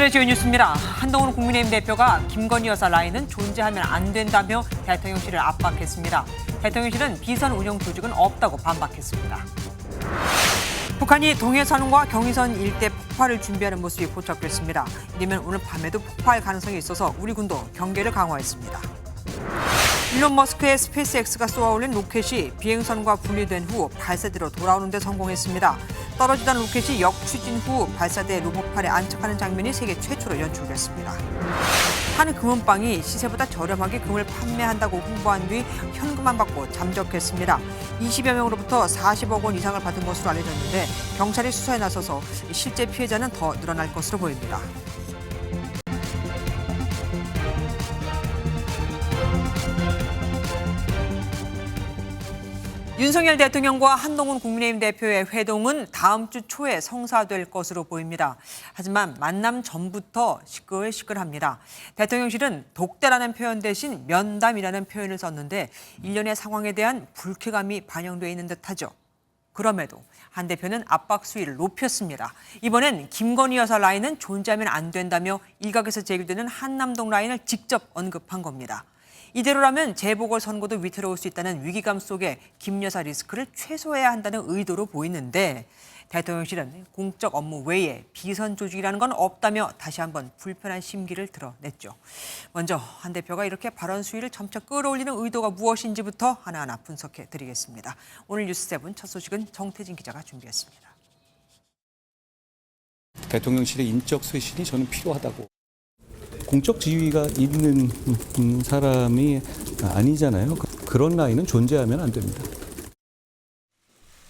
오늘의 주요 뉴스입니다. 한동훈 국민의힘 대표가 김건희 여사 라인은 존재하면 안 된다며 대통령실을 압박했습니다. 대통령실은 비선 운영 조직은 없다고 반박했습니다. 북한이 동해선과 경의선 일대 폭발을 준비하는 모습이 포착됐습니다. 이르면 오늘 밤에도 폭발 가능성이 있어서 우리 군도 경계를 강화했습니다. 일론 머스크의 스페이스X가 쏘아올린 로켓이 비행선과 분리된 후 발사대로 돌아오는 데 성공했습니다. 떨어지던 로켓이 역추진 후 발사대 로봇판에 안착하는 장면이 세계 최초로 연출됐습니다. 한 금은방이 시세보다 저렴하게 금을 판매한다고 홍보한 뒤 현금만 받고 잠적했습니다. 20여 명으로부터 40억 원 이상을 받은 것으로 알려졌는데 경찰이 수사에 나서서 실제 피해자는 더 늘어날 것으로 보입니다. 윤석열 대통령과 한동훈 국민의힘 대표의 회동은 다음 주 초에 성사될 것으로 보입니다. 하지만 만남 전부터 시끌시끌합니다. 대통령실은 독대라는 표현 대신 면담이라는 표현을 썼는데 일련의 상황에 대한 불쾌감이 반영돼 있는 듯하죠. 그럼에도 한 대표는 압박 수위를 높였습니다. 이번엔 김건희 여사 라인은 존재하면 안 된다며 일각에서 제기되는 한남동 라인을 직접 언급한 겁니다. 이대로라면 재보궐선거도 위태로울 수 있다는 위기감 속에 김 여사 리스크를 최소화해야 한다는 의도로 보이는데 대통령실은 공적 업무 외에 비선 조직이라는 건 없다며 다시 한번 불편한 심기를 드러냈죠. 먼저 한 대표가 이렇게 발언 수위를 점차 끌어올리는 의도가 무엇인지부터 하나하나 분석해 드리겠습니다. 오늘 뉴스7 첫 소식은 정태진 기자가 준비했습니다. 대통령실의 인적 쇄신이 저는 필요하다고. 공적 지위가 있는 사람이 아니잖아요. 그런 라인은 존재하면 안 됩니다.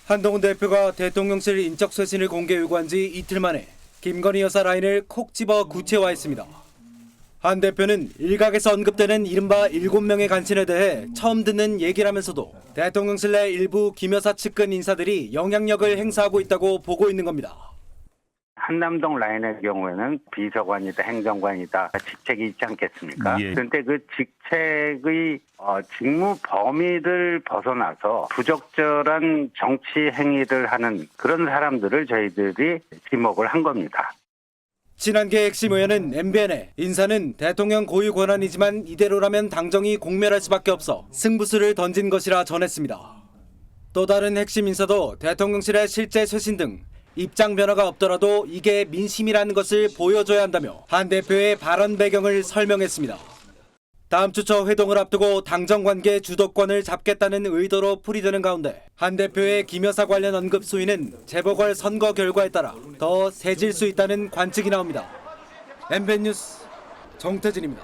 한동훈 대표가 대통령실 인적 쇄신을 공개 요구한 지 이틀 만에 김건희 여사 라인을 콕 집어 구체화했습니다. 한 대표는 일각에서 언급되는 이른바 7명의 간신에 대해 처음 듣는 얘기라면서도 대통령실 내 일부 김 여사 측근 인사들이 영향력을 행사하고 있다고 보고 있는 겁니다. 한남동 라인의 경우에는 비서관이다 행정관이다 직책이 있지 않겠습니까? 그런데 그 직책의 직무 범위를 벗어나서 부적절한 정치 행위를 하는 그런 사람들을 저희들이 지목을 한 겁니다. 친한계 핵심 의원은 MBN에 인사는 대통령 고유 권한이지만 이대로라면 당정이 공멸할 수밖에 없어 승부수를 던진 것이라 전했습니다. 또 다른 핵심 인사도 대통령실의 실제 쇄신 등 입장 변화가 없더라도 이게 민심이라는 것을 보여줘야 한다며 한 대표의 발언 배경을 설명했습니다. 다음 주 초 회동을 앞두고 당정 관계 주도권을 잡겠다는 의도로 풀이되는 가운데 한 대표의 김 여사 관련 언급 수위는 재보궐 선거 결과에 따라 더 세질 수 있다는 관측이 나옵니다. MBN 뉴스 정태진입니다.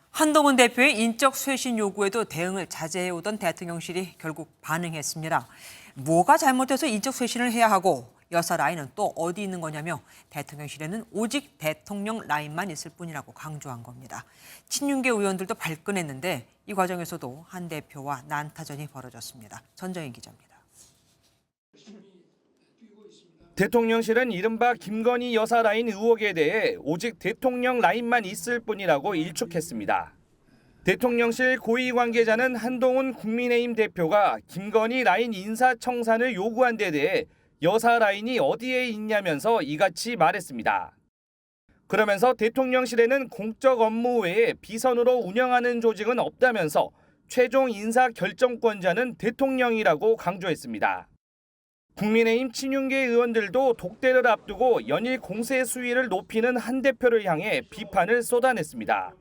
한동훈 대표의 인적 쇄신 요구에도 대응을 자제해오던 대통령실이 결국 반응했습니다. 뭐가 잘못돼서 인적 쇄신을 해야 하고 여사 라인은 또 어디 있는 거냐며 대통령실에는 오직 대통령 라인만 있을 뿐이라고 강조한 겁니다. 친윤계 의원들도 발끈했는데 이 과정에서도 한 대표와 난타전이 벌어졌습니다. 전정인 기자입니다. 대통령실은 이른바 김건희 여사 라인 의혹에 대해 오직 대통령 라인만 있을 뿐이라고 일축했습니다. 대통령실 고위 관계자는 한동훈 국민의힘 대표가 김건희 라인 인사청산을 요구한 데 대해 여사 라인이 어디에 있냐면서 이같이 말했습니다. 그러면서 대통령실에는 공적 업무 외에 비선으로 운영하는 조직은 없다면서 최종 인사 결정권자는 대통령이라고 강조했습니다. 국민의힘 친윤계 의원들도 독대를 앞두고 연일 공세 수위를 높이는 한 대표를 향해 비판을 쏟아냈습니다.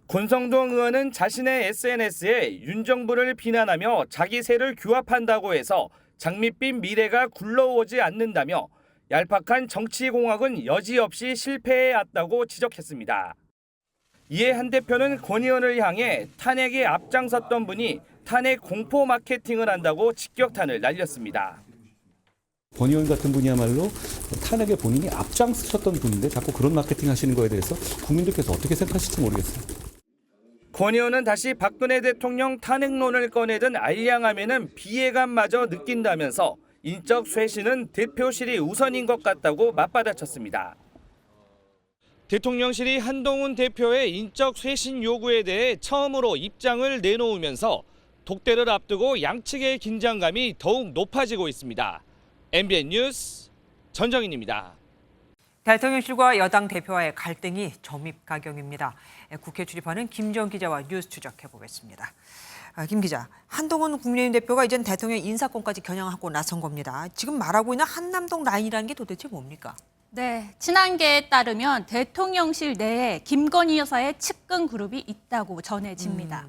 권성동 의원은 자신의 SNS에 윤 정부를 비난하며 자기 세를 규합한다고 해서 장밋빛 미래가 굴러오지 않는다며 얄팍한 정치공학은 여지없이 실패해왔다고 지적했습니다. 이에 한 대표는 권 의원을 향해 탄핵에 앞장섰던 분이 탄핵 공포 마케팅을 한다고 직격탄을 날렸습니다. 권 의원 같은 분이야말로 탄핵에 본인이 앞장서셨던 분인데 자꾸 그런 마케팅 하시는 거에 대해서 국민들께서 어떻게 생각하실지 모르겠어요. 권 의원은 다시 박근혜 대통령 탄핵론을 꺼내든 알량하면은 비애감마저 느낀다면서 인적 쇄신은 대표실이 우선인 것 같다고 맞받아쳤습니다. 대통령실이 한동훈 대표의 인적 쇄신 요구에 대해 처음으로 입장을 내놓으면서 독대를 앞두고 양측의 긴장감이 더욱 높아지고 있습니다. MBN 뉴스 전정인입니다. 대통령실과 여당 대표와의 갈등이 점입가경입니다. 국회 출입하는 김지영 기자와 뉴스 추적해보겠습니다. 김 기자, 한동훈 국민의힘 대표가 이젠 대통령 인사권까지 겨냥하고 나선 겁니다. 지금 말하고 있는 한남동 라인이라는 게 도대체 뭡니까? 네, 친한계에 따르면 대통령실 내에 김건희 여사의 측근 그룹이 있다고 전해집니다.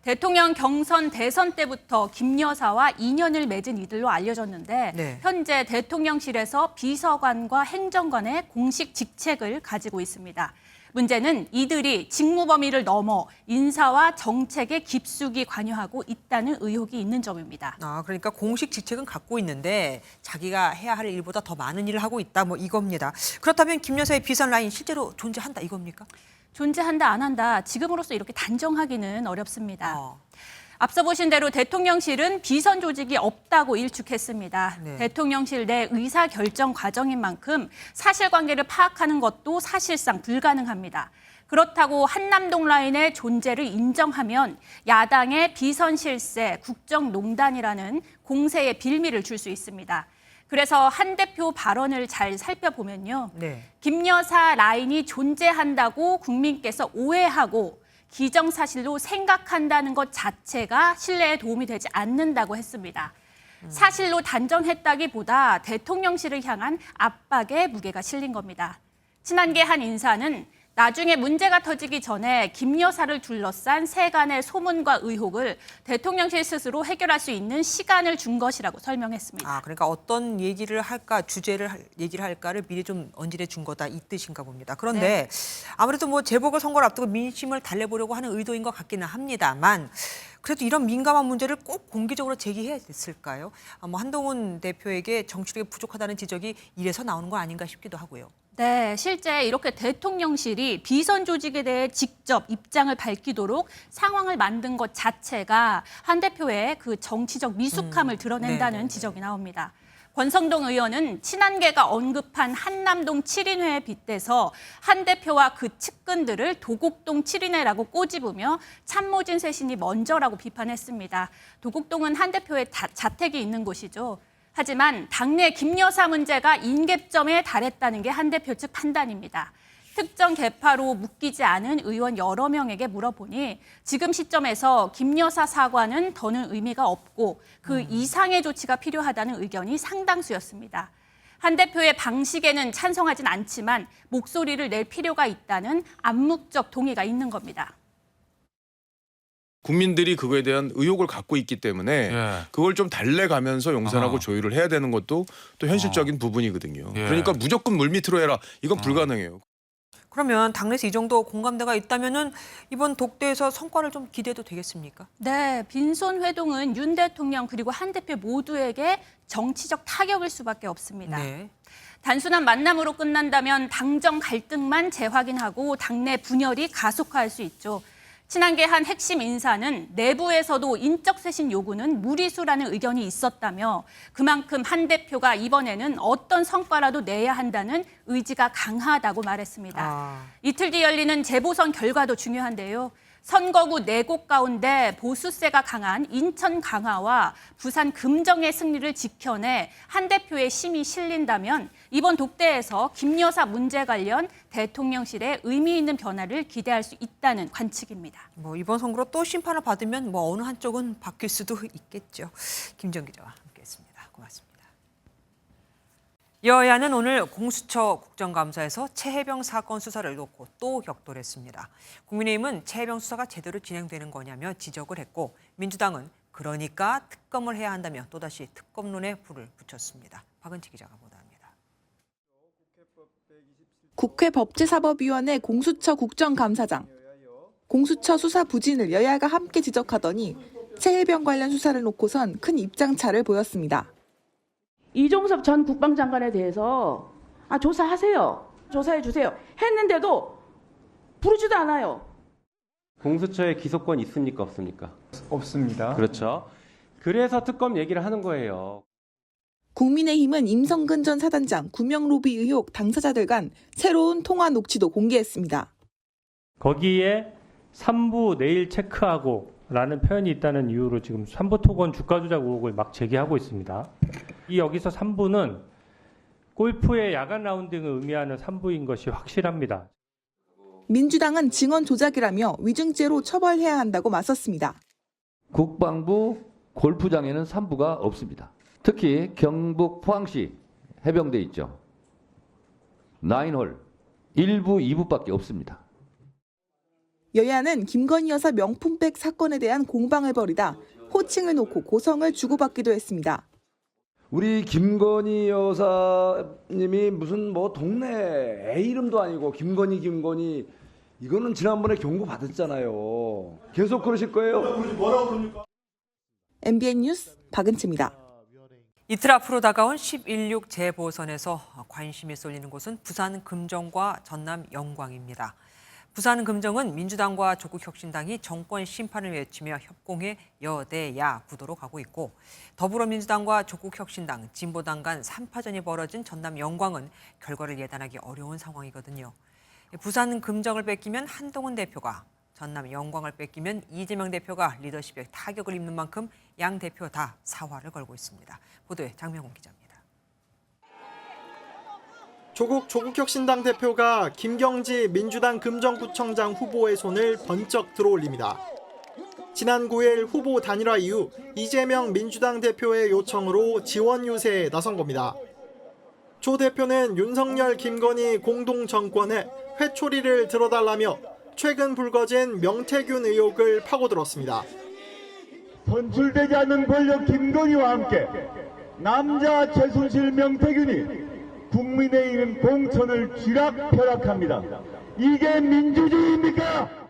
대통령 경선 대선 때부터 김 여사와 인연을 맺은 이들로 알려졌는데 네. 현재 대통령실에서 비서관과 행정관의 공식 직책을 가지고 있습니다. 문제는 이들이 직무 범위를 넘어 인사와 정책에 깊숙이 관여하고 있다는 의혹이 있는 점입니다. 그러니까 공식 직책은 갖고 있는데 자기가 해야 할 일보다 더 많은 일을 하고 있다, 뭐 이겁니다. 그렇다면 김 여사의 비선 라인 실제로 존재한다 이겁니까? 존재한다 안 한다 지금으로서 이렇게 단정하기는 어렵습니다. 앞서 보신 대로 대통령실은 비선 조직이 없다고 일축했습니다. 네. 대통령실 내 의사결정 과정인 만큼 사실관계를 파악하는 것도 사실상 불가능합니다. 그렇다고 한남동 라인의 존재를 인정하면 야당의 비선 실세, 국정농단이라는 공세의 빌미를 줄 수 있습니다. 그래서 한 대표 발언을 잘 살펴보면요. 네. 김 여사 라인이 존재한다고 국민께서 오해하고 기정사실로 생각한다는 것 자체가 신뢰에 도움이 되지 않는다고 했습니다. 사실로 단정했다기보다 대통령실을 향한 압박에 무게가 실린 겁니다. 친한계 한 인사는 나중에 문제가 터지기 전에 김 여사를 둘러싼 세간의 소문과 의혹을 대통령실 스스로 해결할 수 있는 시간을 준 것이라고 설명했습니다. 그러니까 어떤 얘기를 할까, 얘기를 할까를 미리 좀 언질해 준 거다 이 뜻인가 봅니다. 그런데 아무래도 뭐 재보궐선거를 앞두고 민심을 달래보려고 하는 의도인 것 같기는 합니다만 그래도 이런 민감한 문제를 꼭 공개적으로 제기해야 됐을까요? 한동훈 대표에게 정치력이 부족하다는 지적이 이래서 나오는 거 아닌가 싶기도 하고요. 네, 실제 이렇게 대통령실이 비선 조직에 대해 직접 입장을 밝히도록 상황을 만든 것 자체가 한 대표의 그 정치적 미숙함을 드러낸다는 지적이 나옵니다. 권성동 의원은 친한계가 언급한 한남동 7인회에 빗대서 한 대표와 그 측근들을 도곡동 7인회라고 꼬집으며 참모진 쇄신이 먼저라고 비판했습니다. 도곡동은 한 대표의 자택이 있는 곳이죠. 하지만 당내 김 여사 문제가 인계점에 달했다는 게 한 대표 측 판단입니다. 특정 계파로 묶이지 않은 의원 여러 명에게 물어보니 지금 시점에서 김 여사 사과는 더는 의미가 없고 그 이상의 조치가 필요하다는 의견이 상당수였습니다. 한 대표의 방식에는 찬성하진 않지만 목소리를 낼 필요가 있다는 암묵적 동의가 있는 겁니다. 국민들이 그거에 대한 의혹을 갖고 있기 때문에 그걸 좀 달래가면서 용산하고 조율을 해야 되는 것도 또 현실적인 부분이거든요. 그러니까 무조건 물밑으로 해라. 이건 불가능해요. 그러면 당내에서 이 정도 공감대가 있다면은 이번 독대에서 성과를 좀 기대해도 되겠습니까? 네, 빈손 회동은 윤 대통령 그리고 한 대표 모두에게 정치적 타격일 수밖에 없습니다. 네. 단순한 만남으로 끝난다면 당정 갈등만 재확인하고 당내 분열이 가속화할 수 있죠. 친한계 한 핵심 인사는 내부에서도 인적 쇄신 요구는 무리수라는 의견이 있었다며 그만큼 한 대표가 이번에는 어떤 성과라도 내야 한다는 의지가 강하다고 말했습니다. 이틀 뒤 열리는 재보선 결과도 중요한데요. 선거구 4곳 가운데 보수세가 강한 인천 강화와 부산 금정의 승리를 지켜내 한 대표의 힘이 실린다면 이번 독대에서 김 여사 문제 관련 대통령실에 의미 있는 변화를 기대할 수 있다는 관측입니다. 이번 선거로 또 심판을 받으면 어느 한쪽은 바뀔 수도 있겠죠. 김정 기자와 함께했습니다. 고맙습니다. 여야는 오늘 공수처 국정감사에서 최혜병 사건 수사를 놓고 또 격돌했습니다. 국민의힘은 최혜병 수사가 제대로 진행되는 거냐며 지적을 했고 민주당은 그러니까 특검을 해야 한다며 또다시 특검론에 불을 붙였습니다. 박은지 기자가 보도합니다. 국회 법제사법위원회 공수처 국정감사장. 공수처 수사 부진을 여야가 함께 지적하더니 최혜병 관련 수사를 놓고선 큰 입장차를 보였습니다. 이종섭 전 국방장관에 대해서 조사하세요. 조사해 주세요. 했는데도 부르지도 않아요. 공수처에 기소권 있습니까 없습니까? 없습니다. 그렇죠. 그래서 특검 얘기를 하는 거예요. 국민의힘은 임성근 전 사단장 구명 로비 의혹 당사자들 간 새로운 통화 녹취도 공개했습니다. 거기에 3부 내일 체크하고 라는 표현이 있다는 이유로 지금 3부 토건 주가 조작 의혹을 막 제기하고 있습니다. 여기서 3부는 골프의 야간 라운딩을 의미하는 산부인 것이 확실합니다. 민주당은 증언 조작이라며 위증죄로 처벌해야 한다고 맞섰습니다. 국방부 골프장에는 산부가 없습니다. 특히 경북 포항시 해병대 있죠. 9홀 1부, 2부밖에 없습니다. 여야는 김건희 여사 명품백 사건에 대한 공방을 벌이다 호칭을 놓고 고성을 주고받기도 했습니다. 우리 김건희 여사님이 무슨 뭐 동네 애 이름도 아니고 김건희 이거는 지난번에 경고 받았잖아요. 계속 그러실 거예요? 뭐라고 그럽니까? MBN 뉴스 박은채입니다. 이틀 앞으로 다가온 11.6 재보선에서 관심이 쏠리는 곳은 부산 금정과 전남 영광입니다. 부산 금정은 민주당과 조국혁신당이 정권 심판을 외치며 협공해 여대야 구도로 가고 있고, 더불어민주당과 조국혁신당, 진보당 간 3파전이 벌어진 전남 영광은 결과를 예단하기 어려운 상황이거든요. 부산 금정을 뺏기면 한동훈 대표가, 전남 영광을 뺏기면 이재명 대표가 리더십에 타격을 입는 만큼 양 대표 다 사활을 걸고 있습니다. 보도에 장명훈 기자입니다. 조국혁신당 대표가 김경지 민주당 금정구청장 후보의 손을 번쩍 들어올립니다. 지난 9일 후보 단일화 이후 이재명 민주당 대표의 요청으로 지원 유세에 나선 겁니다. 조 대표는 윤석열, 김건희 공동 정권에 회초리를 들어달라며 최근 불거진 명태균 의혹을 파고들었습니다. 선출되지 않는 권력 김건희와 함께 남자 최순실 명태균이 국민의힘 공천을 쥐락펴락합니다. 이게 민주주의입니까?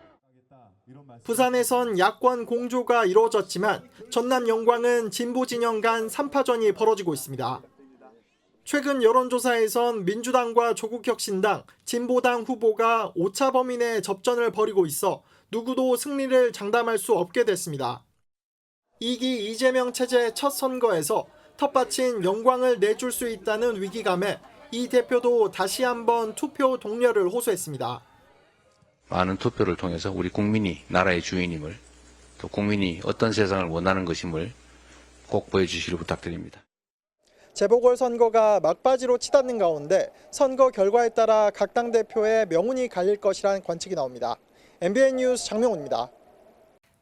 부산에선 야권 공조가 이루어졌지만 전남 영광은 진보 진영 간 3파전이 벌어지고 있습니다. 최근 여론조사에선 민주당과 조국혁신당, 진보당 후보가 오차범위 내 접전을 벌이고 있어 누구도 승리를 장담할 수 없게 됐습니다. 2기 이재명 체제의 첫 선거에서 텃밭인 영광을 내줄 수 있다는 위기감에 이 대표도 다시 한번 투표 독려를 호소했습니다. 많은 투표를 통해서 우리 국민이 나라의 주인임을, 또 국민이 어떤 세상을 원하는 것임을 꼭 보여주시길 부탁드립니다. 재보궐선거가 막바지로 치닫는 가운데 선거 결과에 따라 각 당대표의 명운이 갈릴 것이라는 관측이 나옵니다. MBN 뉴스 장명훈입니다.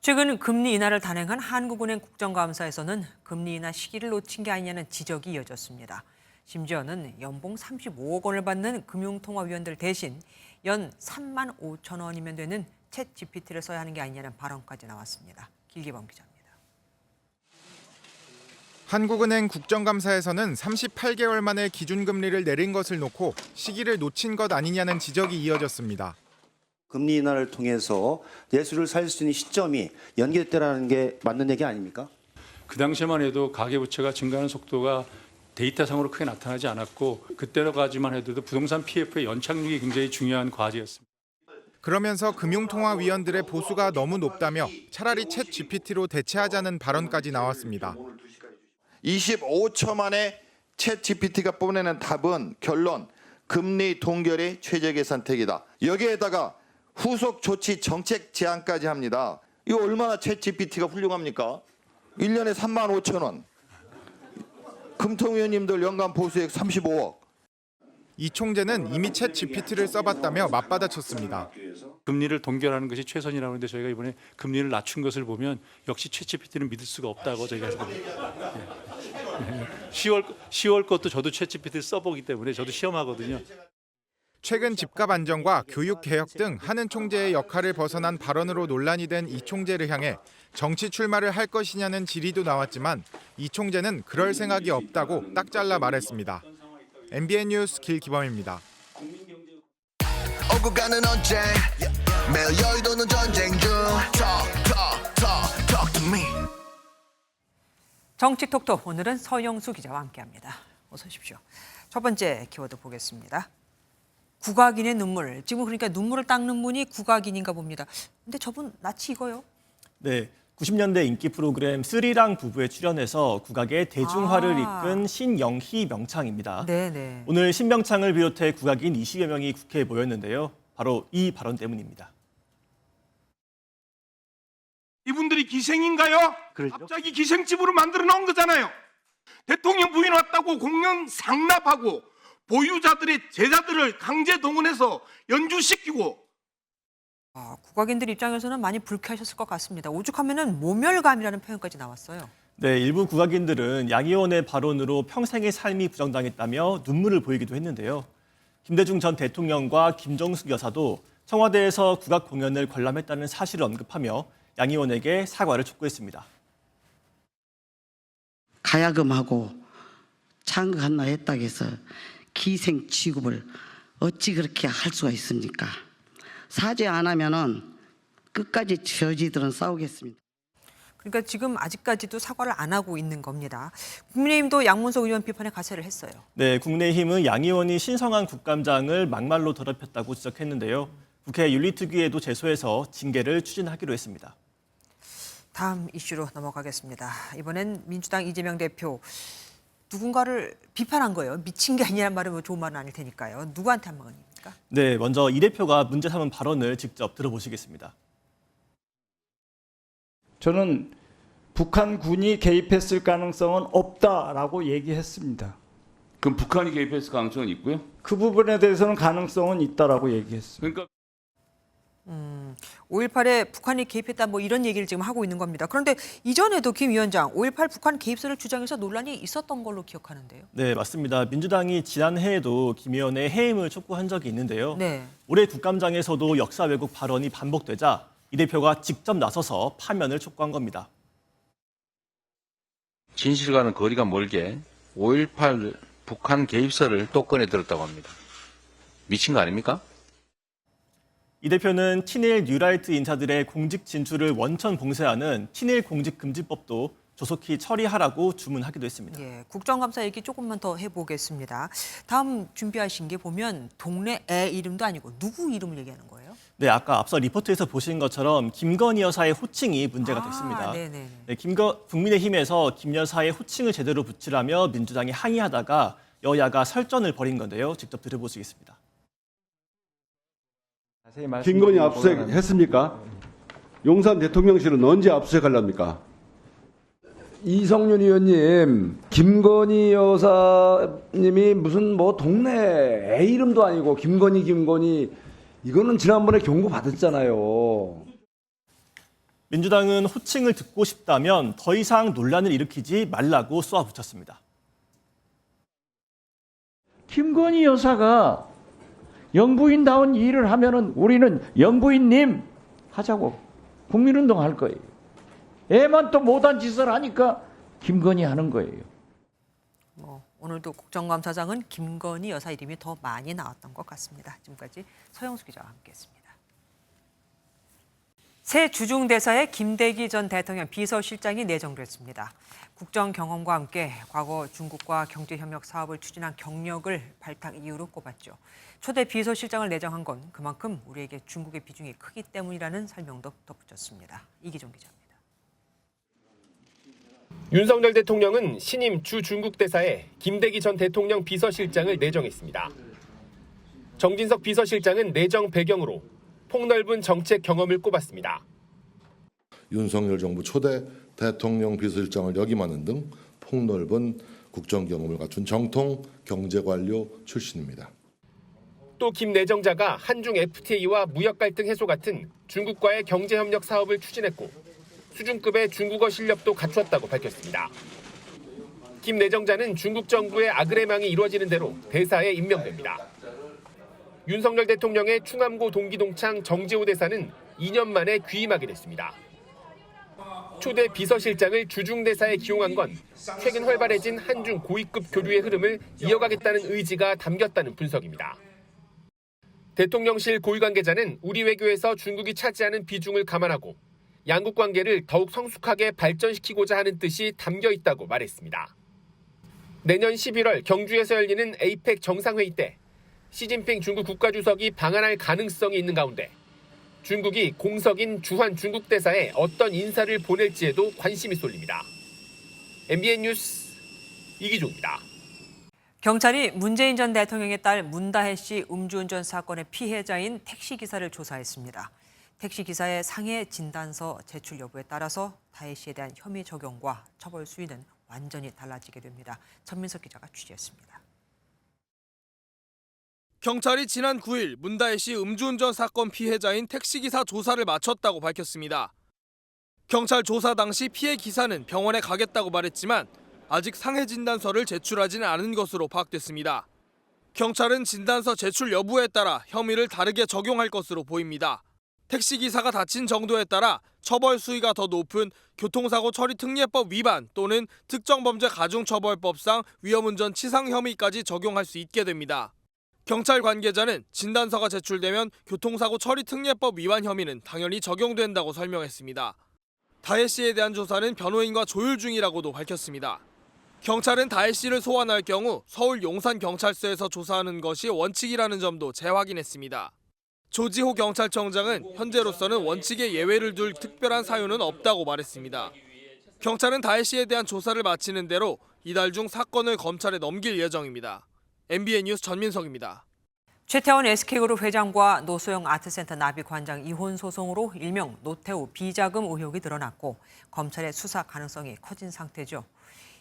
최근 금리 인하를 단행한 한국은행 국정감사에서는 금리 인하 시기를 놓친 게 아니냐는 지적이 이어졌습니다. 심지어는 연봉 35억 원을 받는 금융통화위원들 대신 연 3만 5천 원이면 되는 챗 GPT를 써야 하는 게 아니냐는 발언까지 나왔습니다. 길기범 기자입니다. 한국은행 국정감사에서는 38개월 만에 기준금리를 내린 것을 놓고 시기를 놓친 것 아니냐는 지적이 이어졌습니다. 금리 인하를 통해서 내수를 살릴 수 있는 시점이 연기됐다는 게 맞는 얘기 아닙니까? 그 당시만 해도 가계부채가 증가하는 속도가 데이터상으로 크게 나타나지 않았고, 그때까지만 해도 부동산 PF의 연착륙이 굉장히 중요한 과제였습니다. 그러면서 금융통화위원들의 보수가 너무 높다며 차라리 챗 GPT로 대체하자는 발언까지 나왔습니다. 25초 만에 챗 GPT가 뽐내는 답은 결론, 금리 동결이 최적의 선택이다. 여기에다가 후속 조치 정책 제안까지 합니다. 이거 얼마나 챗 GPT가 훌륭합니까? 1년에 3만 5천 원. 금통위원님들 연간 보수액 35억. 이 총재는 이미 챗 GPT를 써봤다며 맞받아쳤습니다. 금리를 동결하는 것이 최선이라고 하는데 저희가 이번에 금리를 낮춘 것을 보면 역시 챗 GPT는 믿을 수가 없다고 저희가 해서 10월 것도 저도 챗 GPT를 써보기 때문에 저도 시험하거든요. 최근 집값 안정과 교육 개혁 등 하는 총재의 역할을 벗어난 발언으로 논란이 된 이 총재를 향해 정치 출마를 할 것이냐는 질의도 나왔지만 이 총재는 그럴 생각이 없다고 딱 잘라 말했습니다. MBN 뉴스 길기범입니다. 오고 가는 언제 매일 여의도는 전쟁 중 Talk to me. 정치 톡톡, 오늘은 서영수 기자와 함께합니다. 어서 오십시오. 첫 번째 키워드 보겠습니다. 국악인의 눈물. 지금 그러니까 눈물을 닦는 분이 국악인인가 봅니다. 근데 저분 낯이 익어요? 네, 90년대 인기 프로그램 스리랑 부부에 출연해서 국악의 대중화를 이끈 신영희 명창입니다. 네네. 오늘 신명창을 비롯해 국악인 20여 명이 국회에 모였는데요. 바로 이 발언 때문입니다. 이분들이 기생인가요? 그렇죠? 갑자기 기생집으로 만들어 놓은 거잖아요. 대통령 부인 왔다고 공연 상납하고 보유자들의 제자들을 강제 동원해서 연주시키고 국악인들 입장에서는 많이 불쾌하셨을 것 같습니다. 오죽하면은 모멸감이라는 표현까지 나왔어요. 네, 일부 국악인들은 양 의원의 발언으로 평생의 삶이 부정당했다며 눈물을 보이기도 했는데요. 김대중 전 대통령과 김정숙 여사도 청와대에서 국악 공연을 관람했다는 사실을 언급하며 양 의원에게 사과를 촉구했습니다. 가야금하고 창극 하나 했다고 해서 기생 취급을 어찌 그렇게 할 수가 있습니까? 사죄 안 하면은 끝까지 저지들은 싸우겠습니다. 그러니까 지금 아직까지도 사과를 안 하고 있는 겁니다. 국민의힘도 양문석 의원 비판에 가세를 했어요. 네, 국민의힘은 양 의원이 신성한 국감장을 막말로 더럽혔다고 지적했는데요. 국회 윤리특위에도 제소해서 징계를 추진하기로 했습니다. 다음 이슈로 넘어가겠습니다. 이번엔 민주당 이재명 대표 누군가를 비판한 거예요. 미친 게 아니란 말은 뭐 좋은 말은 아닐 테니까요. 누구한테 한 말입니까? 네, 먼저 이 대표가 문제 삼은 발언을 직접 들어보시겠습니다. 저는 북한군이 개입했을 가능성은 없다라고 얘기했습니다. 그럼 북한이 개입했을 가능성은 있고요? 그 부분에 대해서는 가능성은 있다라고 얘기했습니다. 그러니까 5.18에 북한이 개입했다 뭐 이런 얘기를 지금 하고 있는 겁니다. 그런데 이전에도 김 위원장 5.18 북한 개입설을 주장해서 논란이 있었던 걸로 기억하는데요. 네, 맞습니다. 민주당이 지난해에도 김 의원의 해임을 촉구한 적이 있는데요. 네. 올해 국감장에서도 역사 왜곡 발언이 반복되자 이 대표가 직접 나서서 파면을 촉구한 겁니다. 진실과는 거리가 멀게 5.18 북한 개입설을 또 꺼내 들었다고 합니다. 미친 거 아닙니까? 이 대표는 친일 뉴라이트 인사들의 공직 진출을 원천 봉쇄하는 친일 공직금지법도 조속히 처리하라고 주문하기도 했습니다. 예, 국정감사 얘기 조금만 더 해보겠습니다. 다음 준비하신 게 보면 동네 애 이름도 아니고 누구 이름을 얘기하는 거예요? 네, 아까 앞서 리포트에서 보신 것처럼 김건희 여사의 호칭이 문제가 됐습니다. 네네. 네, 국민의힘에서 김 여사의 호칭을 제대로 붙이라며 민주당이 항의하다가 여야가 설전을 벌인 건데요. 직접 들어보시겠습니다. 김건희 압수수색했습니까? 용산 대통령실은 언제 압수수색하렵니까? 이성윤 의원님, 김건희 여사님이 무슨 뭐 동네 애 이름도 아니고 김건희 이거는 지난번에 경고 받았잖아요. 민주당은 호칭을 듣고 싶다면 더 이상 논란을 일으키지 말라고 쏘아붙였습니다. 김건희 여사가 영부인다운 일을 하면은 우리는 영부인님 하자고 국민운동 할 거예요. 애만 또 못한 짓을 하니까 김건희 하는 거예요. 오늘도 국정감사장은 김건희 여사 이름이 더 많이 나왔던 것 같습니다. 지금까지 서영수 기자와 함께했습니다. 새 주중대사에 김대기 전 대통령 비서실장이 내정됐습니다. 국정 경험과 함께 과거 중국과 경제협력 사업을 추진한 경력을 발탁 이유로 꼽았죠. 초대 비서실장을 내정한 건 그만큼 우리에게 중국의 비중이 크기 때문이라는 설명도 덧붙였습니다. 이기종 기자입니다. 윤석열 대통령은 신임 주 중국 대사에 김대기 전 대통령 비서실장을 내정했습니다. 정진석 비서실장은 내정 배경으로 폭넓은 정책 경험을 꼽았습니다. 윤석열 정부 초대 대통령 비서실장을 역임하는 등 폭넓은 국정 경험을 갖춘 정통 경제관료 출신입니다. 또 김 내정자가 한중 FTA와 무역 갈등 해소 같은 중국과의 경제협력 사업을 추진했고 수준급의 중국어 실력도 갖추었다고 밝혔습니다. 김 내정자는 중국 정부의 아그레망이 이루어지는 대로 대사에 임명됩니다. 윤석열 대통령의 충암고 동기동창 정재호 대사는 2년 만에 귀임하게 됐습니다. 초대 비서실장을 주중대사에 기용한 건 최근 활발해진 한중 고위급 교류의 흐름을 이어가겠다는 의지가 담겼다는 분석입니다. 대통령실 고위 관계자는 우리 외교에서 중국이 차지하는 비중을 감안하고 양국 관계를 더욱 성숙하게 발전시키고자 하는 뜻이 담겨 있다고 말했습니다. 내년 11월 경주에서 열리는 에이펙 정상회의 때 시진핑 중국 국가주석이 방한할 가능성이 있는 가운데 중국이 공석인 주한 중국 대사에 어떤 인사를 보낼지에도 관심이 쏠립니다. MBN 뉴스 이기종입니다. 경찰이 문재인 전 대통령의 딸 문다혜 씨 음주운전 사건의 피해자인 택시기사를 조사했습니다. 택시기사의 상해 진단서 제출 여부에 따라서 다혜 씨에 대한 혐의 적용과 처벌 수위는 완전히 달라지게 됩니다. 전민석 기자가 취재했습니다. 경찰이 지난 9일 문다혜 씨 음주운전 사건 피해자인 택시기사 조사를 마쳤다고 밝혔습니다. 경찰 조사 당시 피해 기사는 병원에 가겠다고 말했지만 아직 상해 진단서를 제출하지는 않은 것으로 파악됐습니다. 경찰은 진단서 제출 여부에 따라 혐의를 다르게 적용할 것으로 보입니다. 택시기사가 다친 정도에 따라 처벌 수위가 더 높은 교통사고 처리 특례법 위반 또는 특정범죄 가중처벌법상 위험운전 치상 혐의까지 적용할 수 있게 됩니다. 경찰 관계자는 진단서가 제출되면 교통사고 처리 특례법 위반 혐의는 당연히 적용된다고 설명했습니다. 다혜 씨에 대한 조사는 변호인과 조율 중이라고도 밝혔습니다. 경찰은 다혜 씨를 소환할 경우 서울 용산경찰서에서 조사하는 것이 원칙이라는 점도 재확인했습니다. 조지호 경찰청장은 현재로서는 원칙에 예외를 둘 특별한 사유는 없다고 말했습니다. 경찰은 다혜 씨에 대한 조사를 마치는 대로 이달 중 사건을 검찰에 넘길 예정입니다. MBN 뉴스 전민석입니다. 최태원 SK그룹 회장과 노소영 아트센터 나비관장 이혼 소송으로 일명 노태우 비자금 의혹이 드러났고 검찰의 수사 가능성이 커진 상태죠.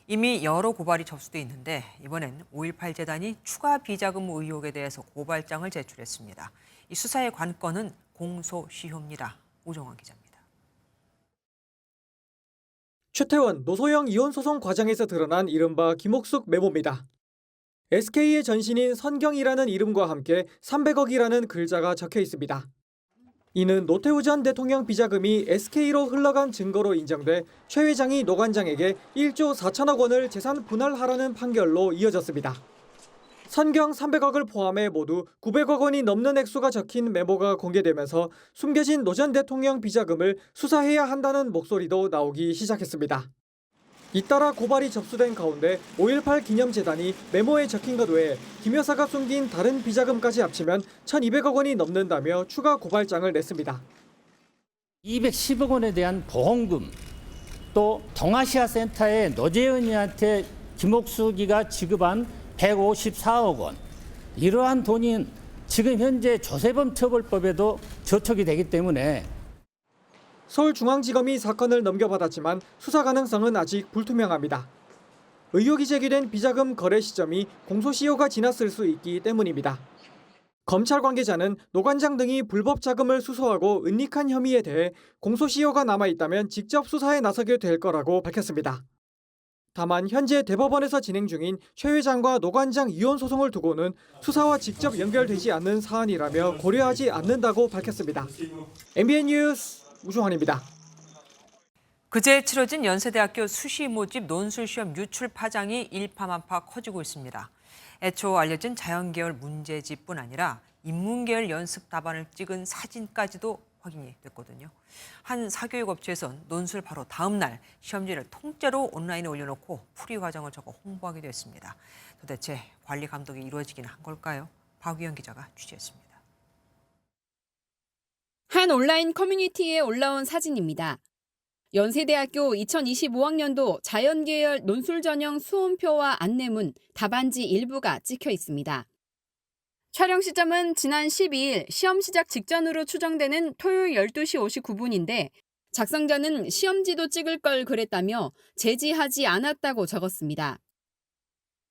이미 여러 고발이 접수돼 있는데 이번엔 5.18 재단이 추가 비자금 의혹에 대해서 고발장을 제출했습니다. 이 수사의 관건은 공소시효입니다. 우정환 기자입니다. 최태원, 노소영 이혼 소송 과정에서 드러난 이른바 김옥숙 메모입니다. SK의 전신인 선경이라는 이름과 함께 300억이라는 글자가 적혀 있습니다. 이는 노태우 전 대통령 비자금이 SK로 흘러간 증거로 인정돼 최 회장이 노 관장에게 1조 4천억 원을 재산 분할하라는 판결로 이어졌습니다. 선경 300억을 포함해 모두 900억 원이 넘는 액수가 적힌 메모가 공개되면서 숨겨진 노 전 대통령 비자금을 수사해야 한다는 목소리도 나오기 시작했습니다. 잇따라 고발이 접수된 가운데 5.18 기념재단이 메모에 적힌 것 외에 김 여사가 숨긴 다른 비자금까지 합치면 1,200억 원이 넘는다며 추가 고발장을 냈습니다. 210억 원에 대한 보험금, 또 동아시아센터의 노재현이한테 김옥숙이가 지급한 154억 원, 이러한 돈이 지금 현재 조세범 처벌법에도 저촉이 되기 때문에 서울중앙지검이 사건을 넘겨받았지만 수사 가능성은 아직 불투명합니다. 의혹이 제기된 비자금 거래 시점이 공소시효가 지났을 수 있기 때문입니다. 검찰 관계자는 노 관장 등이 불법 자금을 수수하고 은닉한 혐의에 대해 공소시효가 남아있다면 직접 수사에 나서게 될 거라고 밝혔습니다. 다만 현재 대법원에서 진행 중인 최 회장과 노 관장 이혼 소송을 두고는 수사와 직접 연결되지 않는 사안이라며 고려하지 않는다고 밝혔습니다. MBN 뉴스 우종환입니다. 그제 치러진 연세대학교 수시 모집 논술시험 유출 파장이 일파만파 커지고 있습니다. 애초 알려진 자연계열 문제집뿐 아니라 인문계열 연습 답안을 찍은 사진까지도 확인이 됐거든요. 한 사교육업체에선 논술 바로 다음 날 시험지를 통째로 온라인에 올려놓고 풀이 과정을 적어 홍보하기도 했습니다. 도대체 관리 감독이 이루어지긴 한 걸까요? 박유영 기자가 취재했습니다. 한 온라인 커뮤니티에 올라온 사진입니다. 연세대학교 2025학년도 자연계열 논술 전형 수험표와 안내문, 답안지 일부가 찍혀 있습니다. 촬영 시점은 지난 12일 시험 시작 직전으로 추정되는 토요일 12시 59분인데 작성자는 시험지도 찍을 걸 그랬다며 제지하지 않았다고 적었습니다.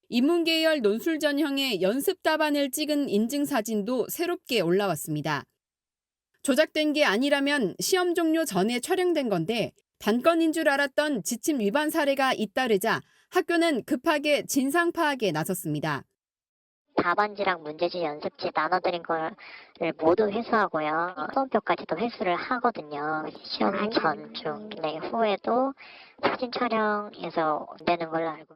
인문계열 논술 전형의 연습 답안을 찍은 인증사진도 새롭게 올라왔습니다. 조작된 게 아니라면 시험 종료 전에 촬영된 건데 단건인 줄 알았던 지침 위반 사례가 잇따르자 학교는 급하게 진상 파악에 나섰습니다. 답안지랑 문제지 연습지 나눠드린 걸 모두 회수하고요. 수험표까지도 회수를 하거든요. 시험 전, 중, 후에도 사진 촬영해서 내는 걸로 알고.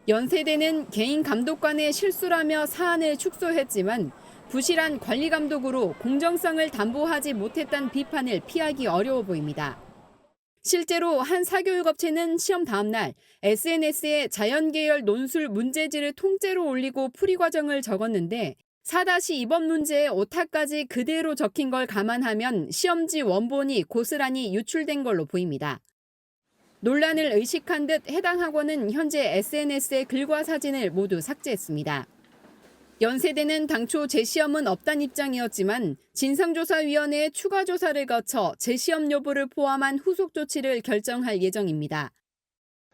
연세대는 개인 감독관의 실수라며 사안을 축소했지만 부실한 관리 감독으로 공정성을 담보하지 못했다는 비판을 피하기 어려워 보입니다. 실제로 한 사교육업체는 시험 다음 날 SNS에 자연계열 논술 문제지를 통째로 올리고 풀이 과정을 적었는데 4-2번 문제의 오타까지 그대로 적힌 걸 감안하면 시험지 원본이 고스란히 유출된 걸로 보입니다. 논란을 의식한 듯 해당 학원은 현재 SNS에 글과 사진을 모두 삭제했습니다. 연세대는 당초 재시험은 없다는 입장이었지만 진상조사위원회의 추가 조사를 거쳐 재시험 여부를 포함한 후속 조치를 결정할 예정입니다.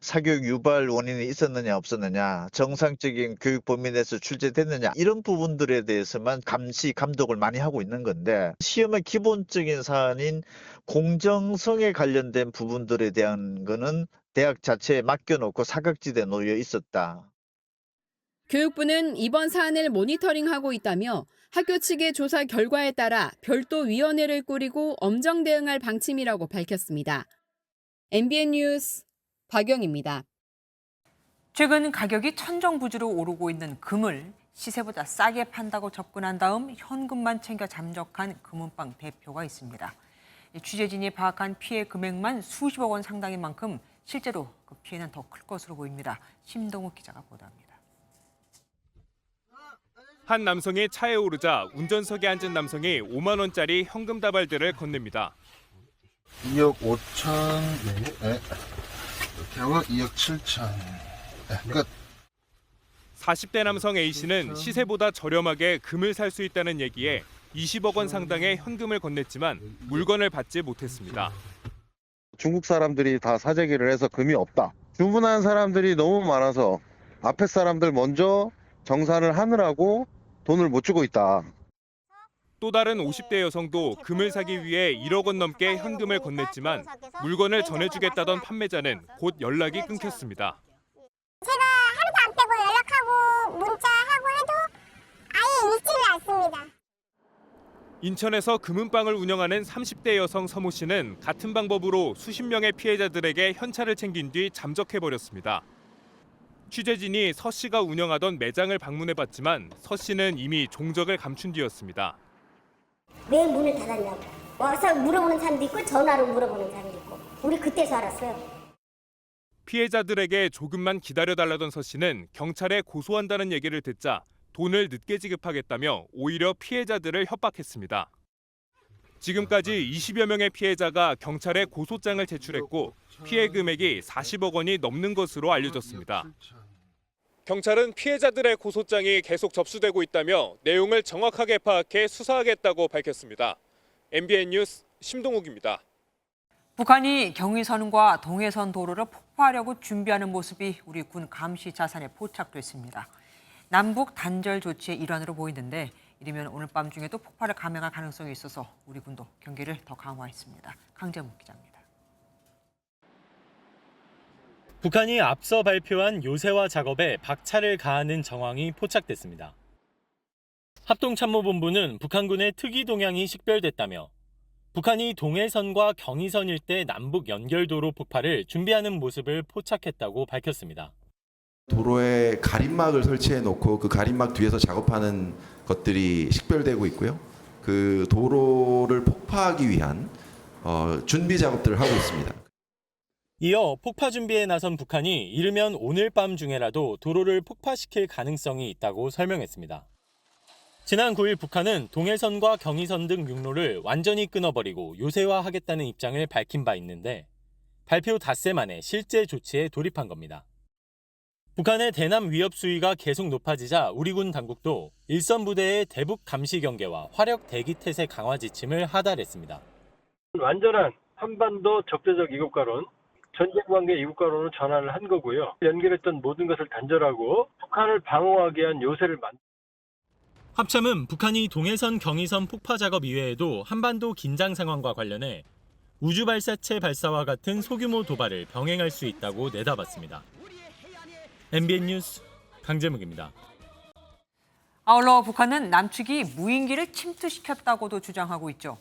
사교육 유발 원인이 있었느냐 없었느냐, 정상적인 교육 범위 내에서 출제됐느냐, 이런 부분들에 대해서만 감시, 감독을 많이 하고 있는 건데, 시험의 기본적인 사안인 공정성에 관련된 부분들에 대한 거는 대학 자체에 맡겨놓고 사각지대에 놓여 있었다. 교육부는 이번 사안을 모니터링하고 있다며 학교 측의 조사 결과에 따라 별도 위원회를 꾸리고 엄정 대응할 방침이라고 밝혔습니다. MBN 뉴스 박영입니다. 최근 가격이 천정부지로 오르고 있는 금을 시세보다 싸게 판다고 접근한 다음 현금만 챙겨 잠적한 금은방 대표가 있습니다. 취재진이 파악한 피해 금액만 수십억 원 상당인 만큼 실제로 그 피해는 더 클 것으로 보입니다. 심동욱 기자가 보도합니다. 한 남성이 차에 오르자 운전석에 앉은 남성이 5만 원짜리 현금 다발들을 건넵니다. 2억 5천, 경額 2억 7천. 끝. 40대 남성 A씨는 시세보다 저렴하게 금을 살 수 있다는 얘기에 20억 원 상당의 현금을 건넸지만 물건을 받지 못했습니다. 중국 사람들이 다 사재기를 해서 금이 없다. 주문한 사람들이 너무 많아서 앞에 사람들 먼저 정산을 하느라고 돈을 못 주고 있다. 또 다른 50대 여성도 금을 사기 위해 1억 원 넘게 현금을 건넸지만 물건을 전해주겠다던 판매자는 곧 연락이 끊겼습니다. 제가 하루도 안 빼고 연락하고 문자하고 해도 아예 읽지를 않습니다. 인천에서 금은방을 운영하는 30대 여성 서모 씨는 같은 방법으로 수십 명의 피해자들에게 현찰을 챙긴 뒤 잠적해버렸습니다. 취재진이 서 씨가 운영하던 매장을 방문해봤지만 서 씨는 이미 종적을 감춘 뒤였습니다. 왜 문을 닫았냐고. 와서 물어보는 사람도 있고 전화로 물어보는 사람도 있고. 우리 그때서 알았어요. 피해자들에게 조금만 기다려달라던 서 씨는 경찰에 고소한다는 얘기를 듣자 돈을 늦게 지급하겠다며 오히려 피해자들을 협박했습니다. 지금까지 20여 명의 피해자가 경찰에 고소장을 제출했고 피해 금액이 40억 원이 넘는 것으로 알려졌습니다. 경찰은 피해자들의 고소장이 계속 접수되고 있다며 내용을 정확하게 파악해 수사하겠다고 밝혔습니다. MBN 뉴스 심동욱입니다. 북한이 경의선과 동해선 도로를 폭파하려고 준비하는 모습이 우리 군 감시 자산에 포착됐습니다. 남북 단절 조치의 일환으로 보이는데 이르면 오늘 밤 중에도 폭발을 감행할 가능성이 있어서 우리 군도 경계를 더 강화했습니다. 강재문 기자입니다. 북한이 앞서 발표한 요새화 작업에 박차를 가하는 정황이 포착됐습니다. 합동참모본부는 북한군의 특이 동향이 식별됐다며 북한이 동해선과 경의선 일대 남북 연결도로 폭파를 준비하는 모습을 포착했다고 밝혔습니다. 도로에 가림막을 설치해 놓고 그 가림막 뒤에서 작업하는 것들이 식별되고 있고요. 그 도로를 폭파하기 위한 준비 작업들을 하고 있습니다. 이어 폭파 준비에 나선 북한이 이르면 오늘 밤 중에라도 도로를 폭파시킬 가능성이 있다고 설명했습니다. 지난 9일 북한은 동해선과 경의선 등 육로를 완전히 끊어버리고 요새화하겠다는 입장을 밝힌 바 있는데 발표 닷새 만에 실제 조치에 돌입한 겁니다. 북한의 대남 위협 수위가 계속 높아지자 우리 군 당국도 일선 부대의 대북 감시 경계와 화력 대기 태세 강화 지침을 하달했습니다. 완전한 한반도 적대적 이국가론, 전쟁 관계 이국가론으로 전환을 한 거고요. 연결했던 모든 것을 단절하고 북한을 방어하기 위한 요새를 합참은 북한이 동해선 경의선 폭파 작업 이외에도 한반도 긴장 상황과 관련해 우주 발사체 발사와 같은 소규모 도발을 병행할 수 있다고 내다봤습니다. MBN 뉴스 강재묵입니다. 아울러 북한은 남측이 무인기를 침투시켰다고도 주장하고 있죠.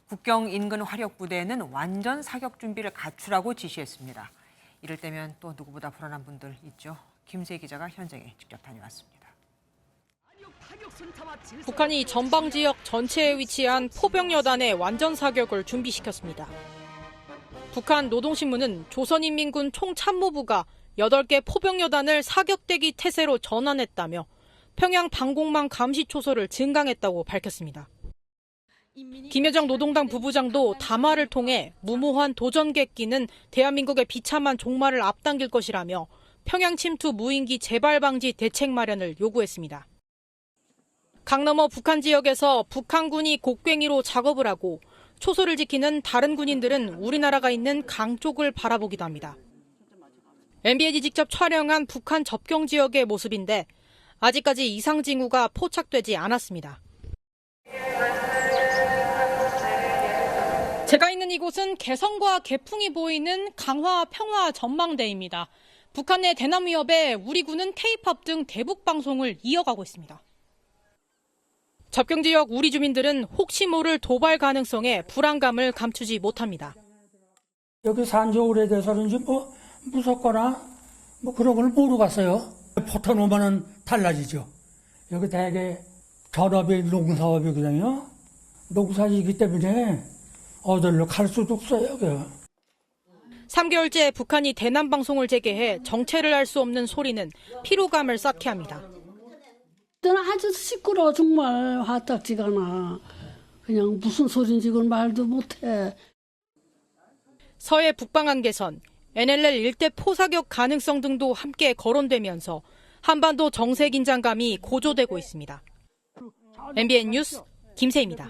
국경 인근 화력 부대에는 완전 사격 준비를 갖추라고 지시했습니다. 이럴 때면 또 누구보다 불안한 분들 있죠. 김세 기자가 현장에 직접 다녀왔습니다. 북한이 전방 지역 전체에 위치한 포병여단의 완전 사격을 준비시켰습니다. 북한 노동신문은 조선인민군 총참모부가 8개 포병여단을 사격대기 태세로 전환했다며 평양 방공망 감시 초소를 증강했다고 밝혔습니다. 김여정 노동당 부부장도 담화를 통해 무모한 도전객기는 대한민국의 비참한 종말을 앞당길 것이라며 평양 침투 무인기 재발 방지 대책 마련을 요구했습니다. 강 너머 북한 지역에서 북한군이 곡괭이로 작업을 하고 초소를 지키는 다른 군인들은 우리나라가 있는 강 쪽을 바라보기도 합니다. MBN이 직접 촬영한 북한 접경 지역의 모습인데 아직까지 이상 징후가 포착되지 않았습니다. 제가 있는 이곳은 개성과 개풍이 보이는 강화 평화 전망대입니다. 북한 내 대남 위협에 우리 군은 K-팝 등 대북 방송을 이어가고 있습니다. 접경 지역 우리 주민들은 혹시 모를 도발 가능성에 불안감을 감추지 못합니다. 여기 산 지 오래돼서는지 무섭거나 그런 걸 모르고 갔어요. 포탄 오면은 달라지죠. 여기 대개 전업이 농사업이거든요. 농사이기 때문에 어디로 갈 수도 없어요. 여기. 3개월째 북한이 대남 방송을 재개해 정체를 알 수 없는 소리는 피로감을 쌓게 합니다. 아주 시끄러워 정말 화딱지가 나. 그냥 무슨 소린지 그건 말도 못해. 서해 북방한계선, NLL 일대 포사격 가능성 등도 함께 거론되면서 한반도 정세 긴장감이 고조되고 있습니다. MBN 뉴스 김세희입니다.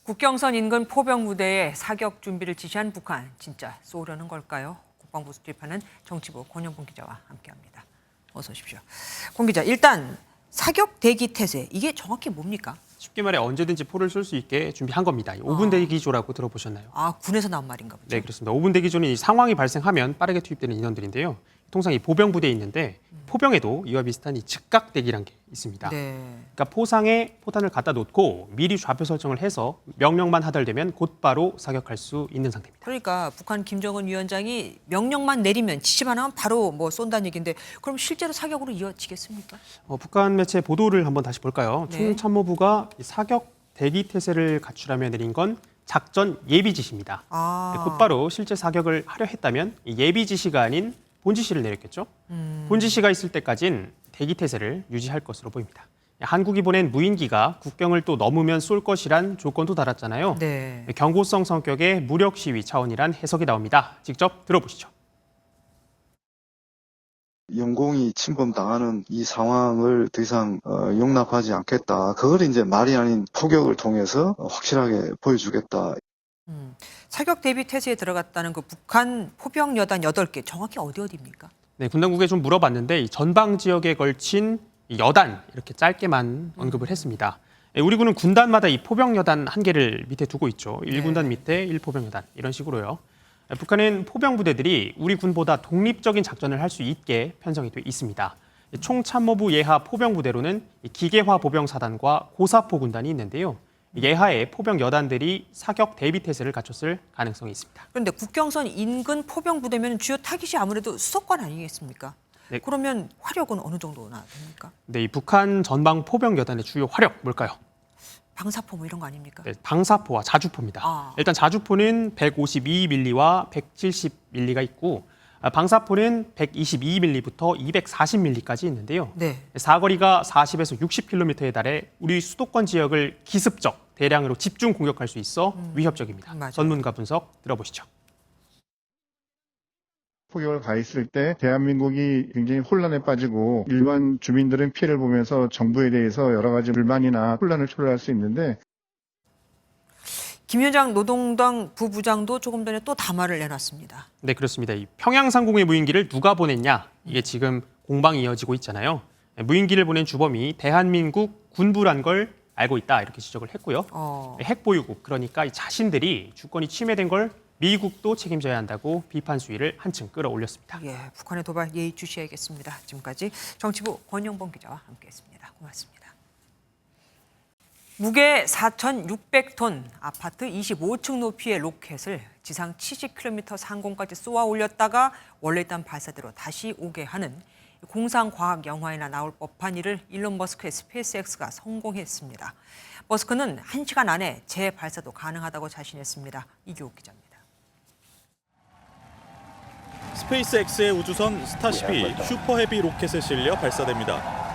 국경선 인근 포병부대에 사격 준비를 지시한 북한, 진짜 쏘려는 걸까요? 국방부 수집하는 정치부 권영봉 기자와 함께합니다. 어서 오십시오. 권 기자, 일단 사격 대기 태세, 이게 정확히 뭡니까? 쉽게 말해 언제든지 포를 쏠 수 있게 준비한 겁니다. 5분 대기조라고 들어보셨나요? 군에서 나온 말인가 보죠? 네, 그렇습니다. 5분 대기조는 이 상황이 발생하면 빠르게 투입되는 인원들인데요. 통상 이 보병부대에 있는데 포병에도 이와 비슷한 이 즉각 대기란 게 있습니다. 네. 그러니까 포상에 포탄을 갖다 놓고 미리 좌표 설정을 해서 명령만 하달되면 곧바로 사격할 수 있는 상태입니다. 그러니까 북한 김정은 위원장이 명령만 내리면 지시만 하면 바로 쏜다는 얘기인데 그럼 실제로 사격으로 이어지겠습니까? 북한 매체 보도를 한번 다시 볼까요? 네. 총참모부가 사격 대기 태세를 갖추라며 내린 건 작전 예비 지시입니다. 곧바로 실제 사격을 하려 했다면 예비 지시가 아닌 본 지시를 내렸겠죠. 본 지시가 있을 때까지는 대기 태세를 유지할 것으로 보입니다. 한국이 보낸 무인기가 국경을 또 넘으면 쏠 것이란 조건도 달았잖아요. 네. 경고성 성격의 무력 시위 차원이란 해석이 나옵니다. 직접 들어보시죠. 영공이 침범당하는 이 상황을 더 이상 용납하지 않겠다. 그걸 이제 말이 아닌 포격을 통해서 확실하게 보여주겠다. 사격 대비 태세에 들어갔다는 그 북한 포병 여단 8개, 정확히 어디입니까? 네, 군 당국에 좀 물어봤는데 이 전방 지역에 걸친 여단 이렇게 짧게만 언급을 했습니다. 우리 군은 군단마다 이 포병 여단 한 개를 밑에 두고 있죠. 1군단 밑에 1포병 여단 이런 식으로요. 북한은 포병 부대들이 우리 군보다 독립적인 작전을 할 수 있게 편성이 돼 있습니다. 총참모부 예하 포병 부대로는 기계화 보병 사단과 고사포 군단이 있는데요. 예하의 포병 여단들이 사격 대비 태세를 갖췄을 가능성이 있습니다. 그런데 국경선 인근 포병 부대면 주요 타깃이 아무래도 수도권 아니겠습니까? 네. 그러면 화력은 어느 정도나 됩니까? 네, 이 북한 전방 포병 여단의 주요 화력 뭘까요? 방사포 이런 거 아닙니까? 네, 방사포와 자주포입니다. 일단 자주포는 152mm와 170mm가 있고 방사포는 122mm부터 240mm까지 있는데요. 네. 사거리가 40에서 60km에 달해 우리 수도권 지역을 기습적, 대량으로 집중 공격할 수 있어 위협적입니다. 맞아요. 전문가 분석 들어보시죠. 포격을 가했을 때 대한민국이 굉장히 혼란에 빠지고 일반 주민들은 피해를 보면서 정부에 대해서 여러 가지 불만이나 혼란을 초래할 수 있는데 김현장 노동당 부부장도 조금 전에 또 담화를 내놨습니다. 네, 그렇습니다. 이 평양 상공의 무인기를 누가 보냈냐? 이게 지금 공방이 이어지고 있잖아요. 무인기를 보낸 주범이 대한민국 군부란 걸 알고 있다 이렇게 지적을 했고요. 핵보유국, 그러니까 이 자신들이 주권이 침해된 걸 미국도 책임져야 한다고 비판 수위를 한층 끌어올렸습니다. 예, 북한의 도발 예의주시해야겠습니다. 지금까지 정치부 권영봉 기자와 함께했습니다. 고맙습니다. 무게 4,600톤, 아파트 25층 높이의 로켓을 지상 70km 상공까지 쏘아 올렸다가 원래 있던 발사대로 다시 오게 하는 공상과학 영화에나 나올 법한 일을 일론 머스크의 스페이스X가 성공했습니다. 머스크는 1시간 안에 재발사도 가능하다고 자신했습니다. 이규옥 기자입니다. 스페이스X의 우주선 스타쉽이 슈퍼헤비 로켓에 실려 발사됩니다.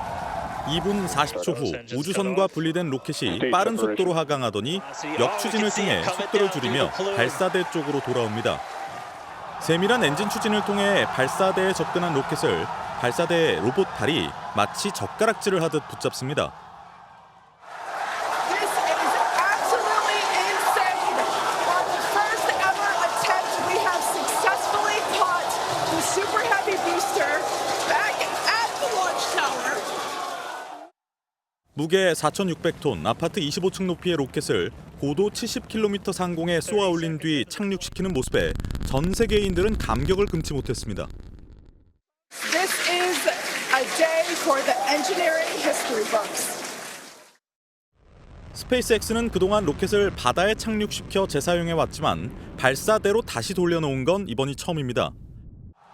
2분 40초 후 우주선과 분리된 로켓이 빠른 속도로 하강하더니 역추진을 통해 속도를 줄이며 발사대 쪽으로 돌아옵니다. 세밀한 엔진 추진을 통해 발사대에 접근한 로켓을 발사대의 로봇 달이 마치 젓가락질을 하듯 붙잡습니다. super 무게 4,600톤, 아파트 25층 높이의 로켓을 고도 70km 상공에 쏘아 올린 뒤 착륙시키는 모습에 전 세계인들은 감격을 금치 못했습니다. This is a day for the engineering history books. 스페이스X는 그동안 로켓을 바다에 착륙시켜 재사용해 왔지만 발사대로 다시 돌려놓은 건 이번이 처음입니다.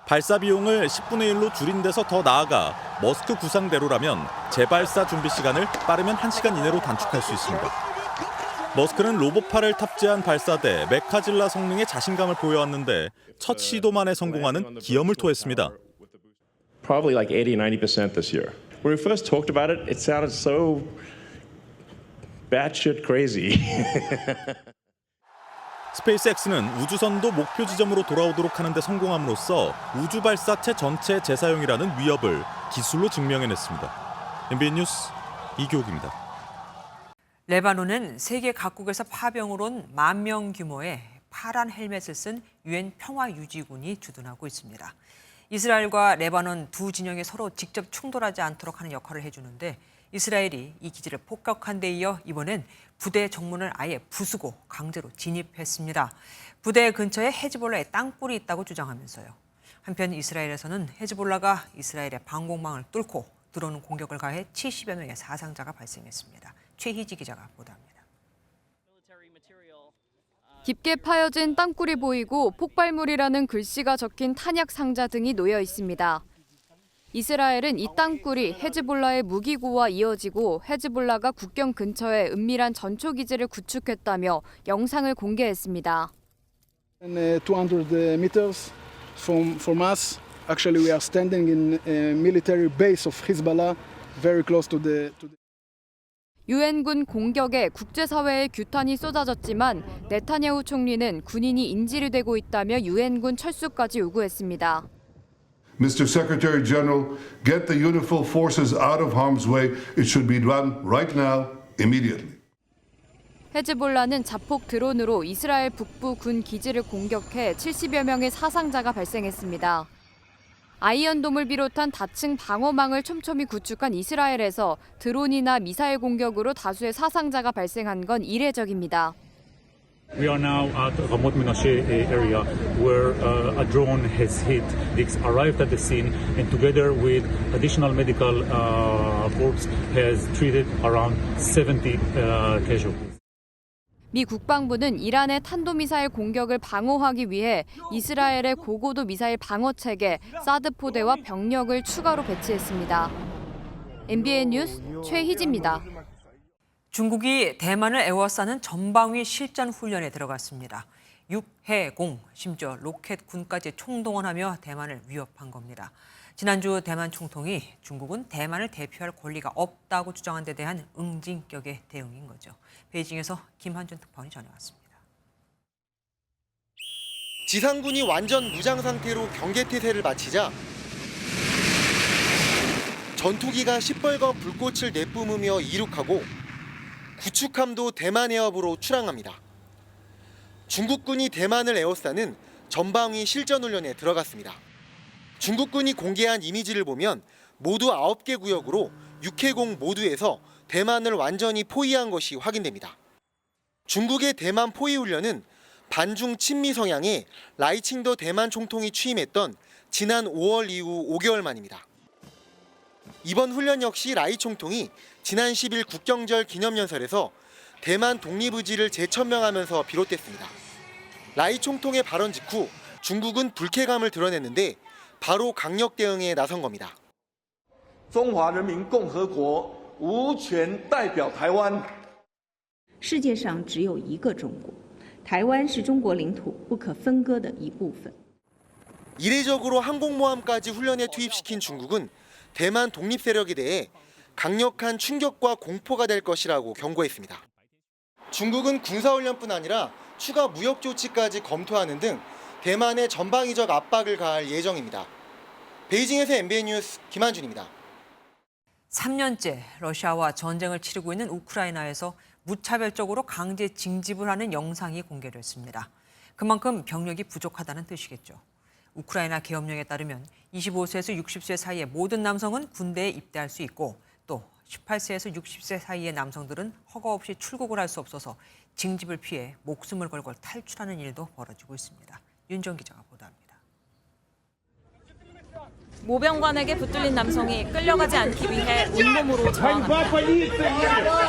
발사 비용을 10분의 1로 줄인 데서 더 나아가 머스크 구상대로라면 재발사 준비 시간을 빠르면 1시간 이내로 단축할 수 있습니다. 머스크는 로봇팔을 탑재한 발사대 메카질라 성능에 자신감을 보여왔는데 첫 시도만에 성공하는 기염을 토했습니다. Probably like 80-90% this year. When we first talked about it, it sounded so batshit crazy. 스페이스X는 우주선도 목표 지점으로 돌아오도록 하는 데 성공함으로써 우주 발사체 전체 재사용이라는 위협을 기술로 증명해냈습니다. MBN 뉴스 이교욱입니다. 레바논은 세계 각국에서 파병을 온 10,000명 규모의 파란 헬멧을 쓴 유엔 평화유지군이 주둔하고 있습니다. 이스라엘과 레바논 두 진영이 서로 직접 충돌하지 않도록 하는 역할을 해주는데 이스라엘이 이 기지를 폭격한 데 이어 이번엔 부대 정문을 아예 부수고 강제로 진입했습니다. 부대 근처에 헤즈볼라의 땅굴이 있다고 주장하면서요. 한편 이스라엘에서는 헤즈볼라가 이스라엘의 방공망을 뚫고 들어오는 공격을 가해 70여 명의 사상자가 발생했습니다. 최희지 기자가 보도합니다. 깊게 파여진 땅굴이 보이고 폭발물이라는 글씨가 적힌 탄약 상자 등이 놓여 있습니다. 이스라엘은 이 땅굴이 헤즈볼라의 무기고와 이어지고 헤즈볼라가 국경 근처에 은밀한 전초기지를 구축했다며 영상을 공개했습니다. 200 meters from us, actually we are standing in a military base of Hezbollah, very close to the 유엔군 공격에 국제사회의 규탄이 쏟아졌지만 네타냐후 총리는 군인이 인질이 되고 있다며 유엔군 철수까지 요구했습니다. Mr. Secretary General, get the UNIFIL forces out of harm's way. It should be done right now, immediately. 헤즈볼라는 자폭 드론으로 이스라엘 북부 군 기지를 공격해 70여 명의 사상자가 발생했습니다. 아이언돔을 비롯한 다층 방어망을 촘촘히 구축한 이스라엘에서 드론이나 미사일 공격으로 다수의 사상자가 발생한 건 이례적입니다. We are now at Ramot Menashe area where a drone has hit. This arrived at the scene and together with additional medical corps has treated around 70 casualties. 미 국방부는 이란의 탄도미사일 공격을 방어하기 위해 이스라엘의 고고도 미사일 방어 체계 사드 포대와 병력을 추가로 배치했습니다. MBN 뉴스 최희지입니다. 중국이 대만을 에워싸는 전방위 실전 훈련에 들어갔습니다. 육해공, 심지어 로켓군까지 총동원하며 대만을 위협한 겁니다. 지난주 대만 총통이 중국은 대만을 대표할 권리가 없다고 주장한 데 대한 응징격의 대응인 거죠. 베이징에서 김한준 특파원이 전해왔습니다. 지상군이 완전 무장 상태로 경계태세를 마치자 전투기가 시뻘건 불꽃을 내뿜으며 이륙하고 구축함도 대만 해협으로 출항합니다. 중국군이 대만을 에워싸는 전방위 실전훈련에 들어갔습니다. 중국군이 공개한 이미지를 보면 모두 9개 구역으로 육해공 모두에서 대만을 완전히 포위한 것이 확인됩니다. 중국의 대만 포위 훈련은 반중 친미 성향의 라이칭더 대만 총통이 취임했던 지난 5월 이후 5개월 만입니다. 이번 훈련 역시 라이 총통이 지난 10일 국경절 기념연설에서 대만 독립의지를 재천명하면서 비롯됐습니다. 라이 총통의 발언 직후 중국은 불쾌감을 드러냈는데 바로 강력 대응에 나선 겁니다. 中华人民共和国无权代表台湾。世界上只有一个中国，台湾是中国领土不可分割的一部分。 이례적으로 항공모함까지 훈련에 투입시킨 중국은 대만 독립 세력에 대해 강력한 충격과 공포가 될 것이라고 경고했습니다. 중국은 군사훈련뿐 아니라 추가 무역 조치까지 검토하는 등 대만의 전방위적 압박을 가할 예정입니다. 베이징에서 MBN 뉴스 김한준입니다. 3년째 러시아와 전쟁을 치르고 있는 우크라이나에서 무차별적으로 강제 징집을 하는 영상이 공개됐습니다. 그만큼 병력이 부족하다는 뜻이겠죠. 우크라이나 계엄령에 따르면 25세에서 60세 사이의 모든 남성은 군대에 입대할 수 있고 또 18세에서 60세 사이의 남성들은 허가 없이 출국을 할 수 없어서 징집을 피해 목숨을 걸고 탈출하는 일도 벌어지고 있습니다. 윤정 기자가 보도합니다. 모병관에게 붙들린 남성이 끌려가지 않기 위해 온몸으로 저항합니다.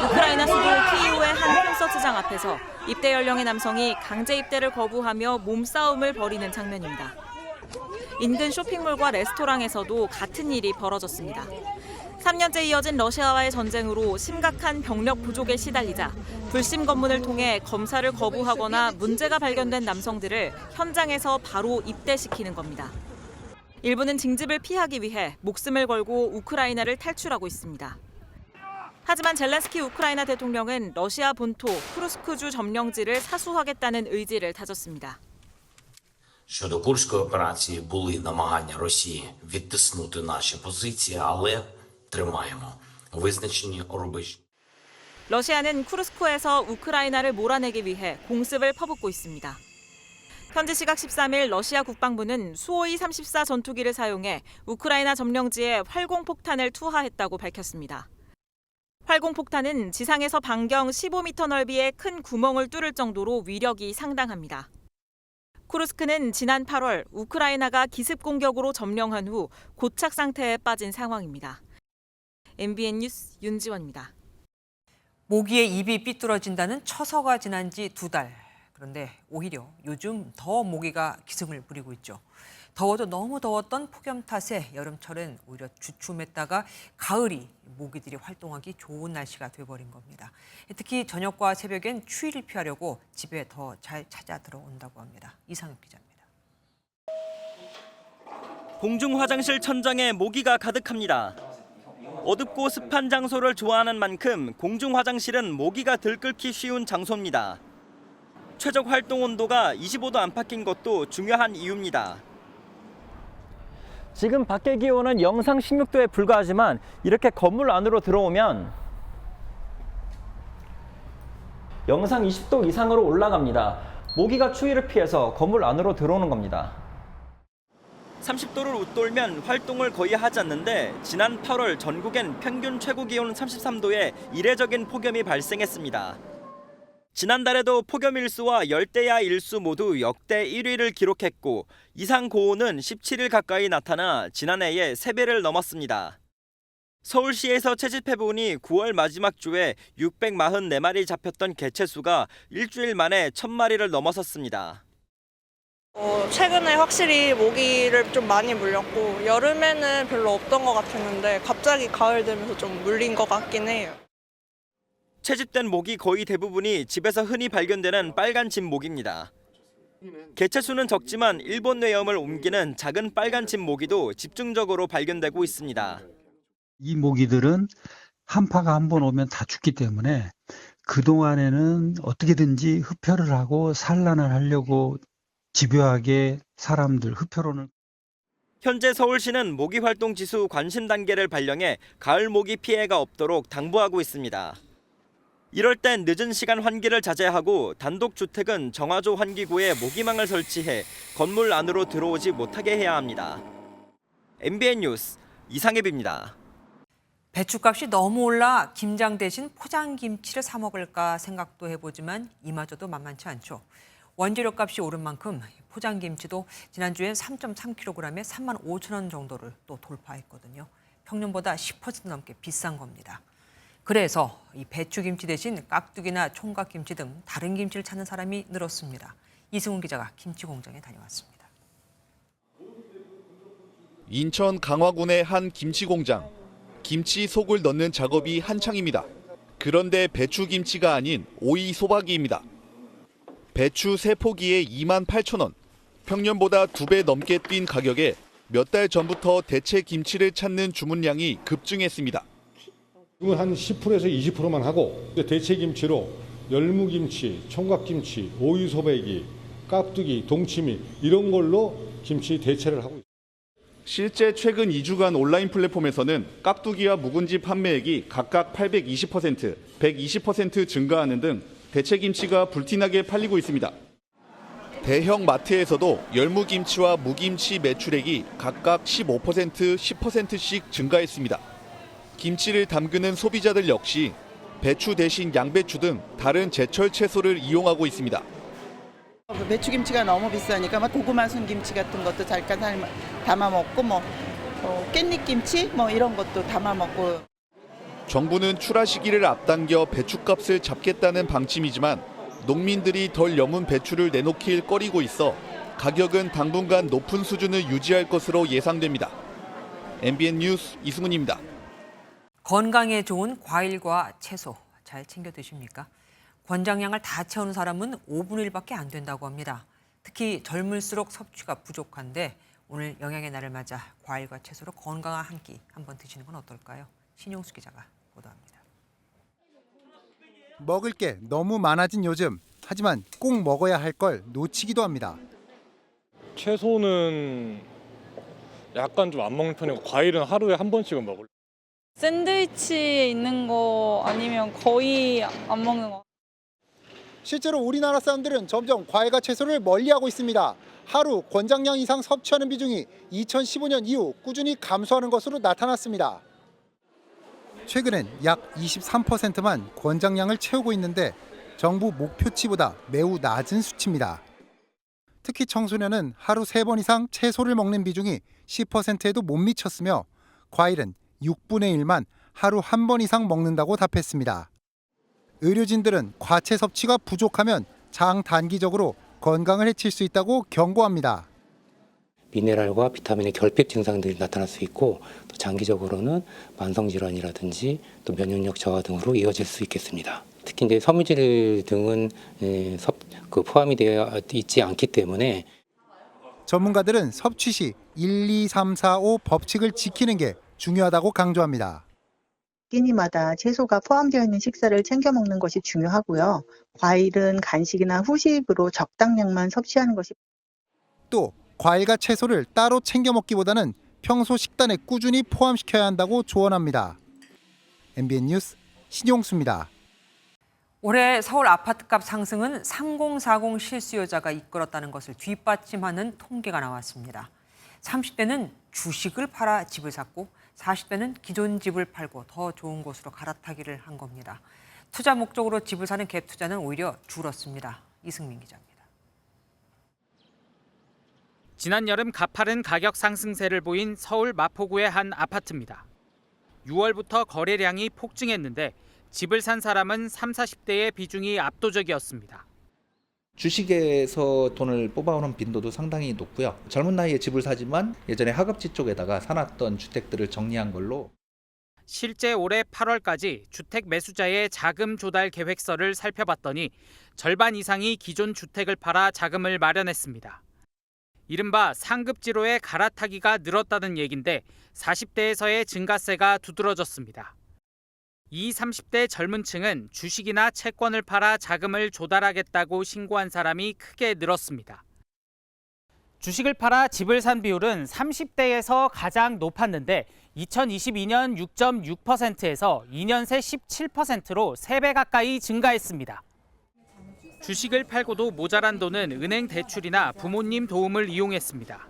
우크라이나 수도 키이우의 한 콘서트장 앞에서 입대 연령의 남성이 강제 입대를 거부하며 몸싸움을 벌이는 장면입니다. 인근 쇼핑몰과 레스토랑에서도 같은 일이 벌어졌습니다. 3년째 이어진 러시아와의 전쟁으로 심각한 병력 부족에 시달리자 불심 검문을 통해 검사를 거부하거나 문제가 발견된 남성들을 현장에서 바로 입대시키는 겁니다. 일부는 징집을 피하기 위해 목숨을 걸고 우크라이나를 탈출하고 있습니다. 하지만 젤렌스키 우크라이나 대통령은 러시아 본토 쿠르스크주 점령지를 사수하겠다는 의지를 다졌습니다. Щодо Курської операції були намагання Росії відтиснути наші позиції, але тримаємо визначені рубежі. 러시아는 쿠르스크에서 우크라이나를 몰아내기 위해 공습을 퍼붓고 있습니다. 현지 시각 13일 러시아 국방부는 수호이 34 전투기를 사용해 우크라이나 점령지에 활공폭탄을 투하했다고 밝혔습니다. 활공폭탄은 지상에서 반경 15m 넓이의 큰 구멍을 뚫을 정도로 위력이 상당합니다. 쿠르스크는 지난 8월 우크라이나가 기습 공격으로 점령한 후 고착 상태에 빠진 상황입니다. MBN 뉴스 윤지원입니다. 모기의 입이 삐뚤어진다는 처서가 지난 지 2달. 그런데 오히려 요즘 더 모기가 기승을 부리고 있죠. 더워도 너무 더웠던 폭염 탓에 여름철은 오히려 주춤했다가 가을이 모기들이 활동하기 좋은 날씨가 돼버린 겁니다. 특히 저녁과 새벽엔 추위를 피하려고 집에 더 잘 찾아 들어온다고 합니다. 이상엽 기자입니다. 공중 화장실 천장에 모기가 가득합니다. 어둡고 습한 장소를 좋아하는 만큼 공중 화장실은 모기가 들끓기 쉬운 장소입니다. 최적 활동 온도가 25도 안팎인 것도 중요한 이유입니다. 지금 밖의 기온은 영상 16도에 불과하지만 이렇게 건물 안으로 들어오면 영상 20도 이상으로 올라갑니다. 모기가 추위를 피해서 건물 안으로 들어오는 겁니다. 30도를 웃돌면 활동을 거의 하지 않는데 지난 8월 전국엔 평균 최고 기온 33도에 이례적인 폭염이 발생했습니다. 지난달에도 폭염 일수와 열대야 일수 모두 역대 1위를 기록했고 이상 고온은 17일 가까이 나타나 지난해의 3배를 넘었습니다. 서울시에서 채집해보니 9월 마지막 주에 644마리 잡혔던 개체수가 일주일 만에 1000마리를 넘어섰습니다. 최근에 확실히 모기를 좀 많이 물렸고 여름에는 별로 없던 것 같았는데 갑자기 가을 되면서 좀 물린 것 같긴 해요. 채집된 모기 거의 대부분이 집에서 흔히 발견되는 빨간 집 모기입니다. 개체수는 적지만 일본 뇌염을 옮기는 작은 빨간 집 모기도 집중적으로 발견되고 있습니다. 이 모기들은 한파가 한 번 오면 다 죽기 때문에 그동안에는 어떻게든지 흡혈을 하고 산란을 하려고 집요하게 사람들 흡혈원을. 현재 서울시는 모기 활동 지수 관심 단계를 발령해 가을 모기 피해가 없도록 당부하고 있습니다. 이럴 땐 늦은 시간 환기를 자제하고 단독 주택은 정화조 환기구에 모기망을 설치해 건물 안으로 들어오지 못하게 해야 합니다. MBN 뉴스 이상엽입니다. 배추값이 너무 올라 김장 대신 포장김치를 사 먹을까 생각도 해보지만 이마저도 만만치 않죠. 원재료값이 오른 만큼 포장김치도 지난주엔 3.3kg에 35,000원 정도를 또 돌파했거든요. 평년보다 10% 넘게 비싼 겁니다. 그래서 이 배추김치 대신 깍두기나 총각김치 등 다른 김치를 찾는 사람이 늘었습니다. 이승훈 기자가 김치 공장에 다녀왔습니다. 인천 강화군의 한 김치 공장. 김치 속을 넣는 작업이 한창입니다. 그런데 배추김치가 아닌 오이 소박이입니다. 배추 3포기에 28,000원. 평년보다 2배 넘게 뛴 가격에 몇 달 전부터 대체 김치를 찾는 주문량이 급증했습니다. 지금은 한 10%에서 20%만 하고 대체 김치로 열무김치, 총각김치, 오이소배기, 깍두기, 동치미 이런 걸로 김치 대체를 하고 있습니다. 실제 최근 2주간 온라인 플랫폼에서는 깍두기와 묵은지 판매액이 각각 820%, 120% 증가하는 등 대체 김치가 불티나게 팔리고 있습니다. 대형 마트에서도 열무김치와 무김치 매출액이 각각 15%, 10%씩 증가했습니다. 김치를 담그는 소비자들 역시 배추 대신 양배추 등 다른 제철 채소를 이용하고 있습니다. 배추김치가 너무 비싸니까 고구마 순김치 같은 것도 잠깐 담아 먹고 깻잎김치 이런 것도 담아 먹고. 정부는 출하 시기를 앞당겨 배추값을 잡겠다는 방침이지만 농민들이 덜 여문 배추를 내놓길 꺼리고 있어 가격은 당분간 높은 수준을 유지할 것으로 예상됩니다. MBN 뉴스 이승훈입니다. 건강에 좋은 과일과 채소 잘 챙겨 드십니까? 권장량을 다 채우는 사람은 5분의 1밖에 안 된다고 합니다. 특히 젊을수록 섭취가 부족한데 오늘 영양의 날을 맞아 과일과 채소로 건강한 한 끼 한번 드시는 건 어떨까요? 신용수 기자가 보도합니다. 먹을 게 너무 많아진 요즘. 하지만 꼭 먹어야 할 걸 놓치기도 합니다. 채소는 약간 좀 안 먹는 편이고 과일은 하루에 한 번씩은 먹을. 샌드위치에 있는 거 아니면 거의 안 먹는 거. 실제로 우리나라 사람들은 점점 과일과 채소를 멀리하고 있습니다. 하루 권장량 이상 섭취하는 비중이 2015년 이후 꾸준히 감소하는 것으로 나타났습니다. 최근엔 약 23%만 권장량을 채우고 있는데 정부 목표치보다 매우 낮은 수치입니다. 특히 청소년은 하루 3번 이상 채소를 먹는 비중이 10%에도 못 미쳤으며 과일은 6분의 1만 하루 1번 이상 먹는다고 답했습니다. 의료진들은 과채 섭취가 부족하면 장단기적으로 건강을 해칠 수 있다고 경고합니다. 미네랄과 비타민의 결핍 증상들이 나타날 수 있고 또 장기적으로는 만성질환이라든지 또 면역력 저하 등으로 이어질 수 있겠습니다. 특히 이제 섬유질 등은 포함이 되어 있지 않기 때문에 전문가들은 섭취 시 1, 2, 3, 4, 5 법칙을 지키는 게 중요하다고 강조합니다. 끼니마다 채소가 포함되어 있는 식사를 챙겨 먹는 것이 중요하고요. 과일은 간식이나 후식으로 적당량만 섭취하는 것이. 또 과일과 채소를 따로 챙겨 먹기보다는 평소 식단에 꾸준히 포함시켜야 한다고 조언합니다. MBN 뉴스 신용수입니다. 올해 서울 아파트값 상승은 3040 실수요자가 이끌었다는 것을 뒷받침하는 통계가 나왔습니다. 30대는 주식을 팔아 집을 샀고 40대는 기존 집을 팔고 더 좋은 곳으로 갈아타기를 한 겁니다. 투자 목적으로 집을 사는 갭 투자는 오히려 줄었습니다. 이승민 기자입니다. 지난 여름 가파른 가격 상승세를 보인 서울 마포구의 한 아파트입니다. 6월부터 거래량이 폭증했는데 집을 산 사람은 30, 40대의 비중이 압도적이었습니다. 주식에서 돈을 뽑아오는 빈도도 상당히 높고요. 젊은 나이에 집을 사지만 예전에 하급지 쪽에다가 사놨던 주택들을 정리한 걸로. 실제 올해 8월까지 주택 매수자의 자금 조달 계획서를 살펴봤더니 절반 이상이 기존 주택을 팔아 자금을 마련했습니다. 이른바 상급지로의 갈아타기가 늘었다는 얘긴데 40대에서의 증가세가 두드러졌습니다. 20, 30대 젊은 층은 주식이나 채권을 팔아 자금을 조달하겠다고 신고한 사람이 크게 늘었습니다. 주식을 팔아 집을 산 비율은 30대에서 가장 높았는데 2022년 6.6%에서 2년 새 17%로 3배 가까이 증가했습니다. 주식을 팔고도 모자란 돈은 은행 대출이나 부모님 도움을 이용했습니다.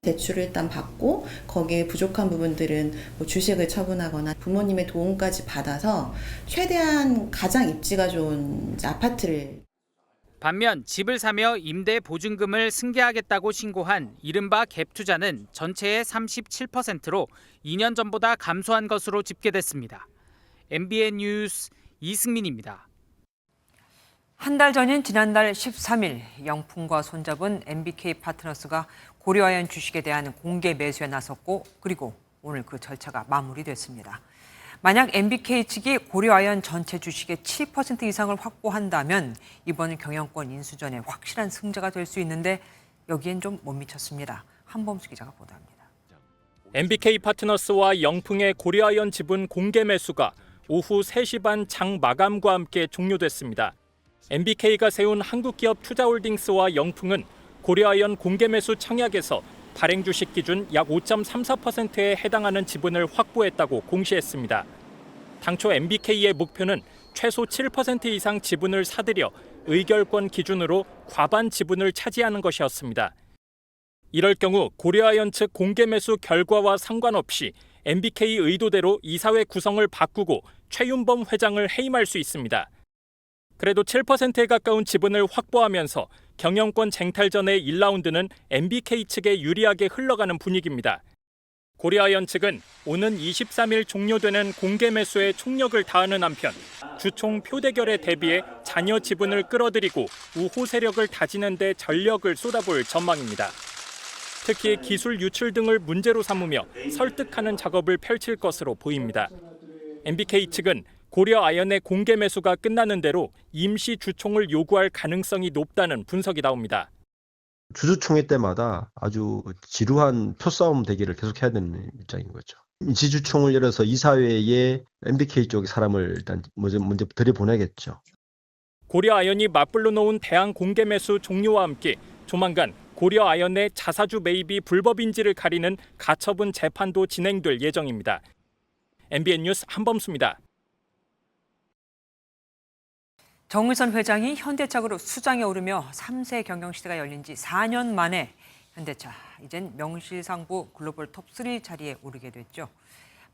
대출을 일단 받고 거기에 부족한 부분들은 주식을 처분하거나 부모님의 도움까지 받아서 최대한 가장 입지가 좋은 아파트를. 반면 집을 사며 임대 보증금을 승계하겠다고 신고한 이른바 갭 투자는 전체의 37%로 2년 전보다 감소한 것으로 집계됐습니다. MBN 뉴스 이승민입니다. 한 달 전인 지난달 13일 영풍과 손잡은 MBK 파트너스가 고려아연 주식에 대한 공개 매수에 나섰고 그리고 오늘 그 절차가 마무리됐습니다. 만약 MBK 측이 고려아연 전체 주식의 7% 이상을 확보한다면 이번 경영권 인수전에 확실한 승자가 될 수 있는데 여기엔 좀 못 미쳤습니다. 한범수 기자가 보도합니다. MBK 파트너스와 영풍의 고려아연 지분 공개 매수가 오후 3시 반 장 마감과 함께 종료됐습니다. MBK가 세운 한국기업 투자홀딩스와 영풍은 고려아연 공개 매수 청약에서 발행 주식 기준 약 5.34%에 해당하는 지분을 확보했다고 공시했습니다. 당초 MBK의 목표는 최소 7% 이상 지분을 사들여 의결권 기준으로 과반 지분을 차지하는 것이었습니다. 이럴 경우 고려아연 측 공개 매수 결과와 상관없이 MBK 의도대로 이사회 구성을 바꾸고 최윤범 회장을 해임할 수 있습니다. 그래도 7%에 가까운 지분을 확보하면서 경영권 쟁탈전의 1라운드는 MBK 측에 유리하게 흘러가는 분위기입니다. 고려아연 측은 오는 23일 종료되는 공개 매수에 총력을 다하는 한편 주총 표대결에 대비해 잔여 지분을 끌어들이고 우호 세력을 다지는 데 전력을 쏟아볼 전망입니다. 특히 기술 유출 등을 문제로 삼으며 설득하는 작업을 펼칠 것으로 보입니다. MBK 측은 고려아연의 공개 매수가 끝나는 대로 임시 주총을 요구할 가능성이 높다는 분석이 나옵니다. 주주총회 때마다 아주 지루한 표싸움 대기를 계속해야 되는 입장인 거죠. 임시주총을 열어서 이사회에 MBK 쪽 사람을 일단 먼저 들여보내겠죠. 고려아연이 맞불러 놓은 대항 공개 매수 종료와 함께 조만간 고려아연의 자사주 매입이 불법인지를 가리는 가처분 재판도 진행될 예정입니다. MBN 뉴스 한범수입니다. 정의선 회장이 현대차그룹 수장에 오르며 3세 경영시대가 열린 지 4년 만에 현대차, 이젠 명실상부 글로벌 톱3 자리에 오르게 됐죠.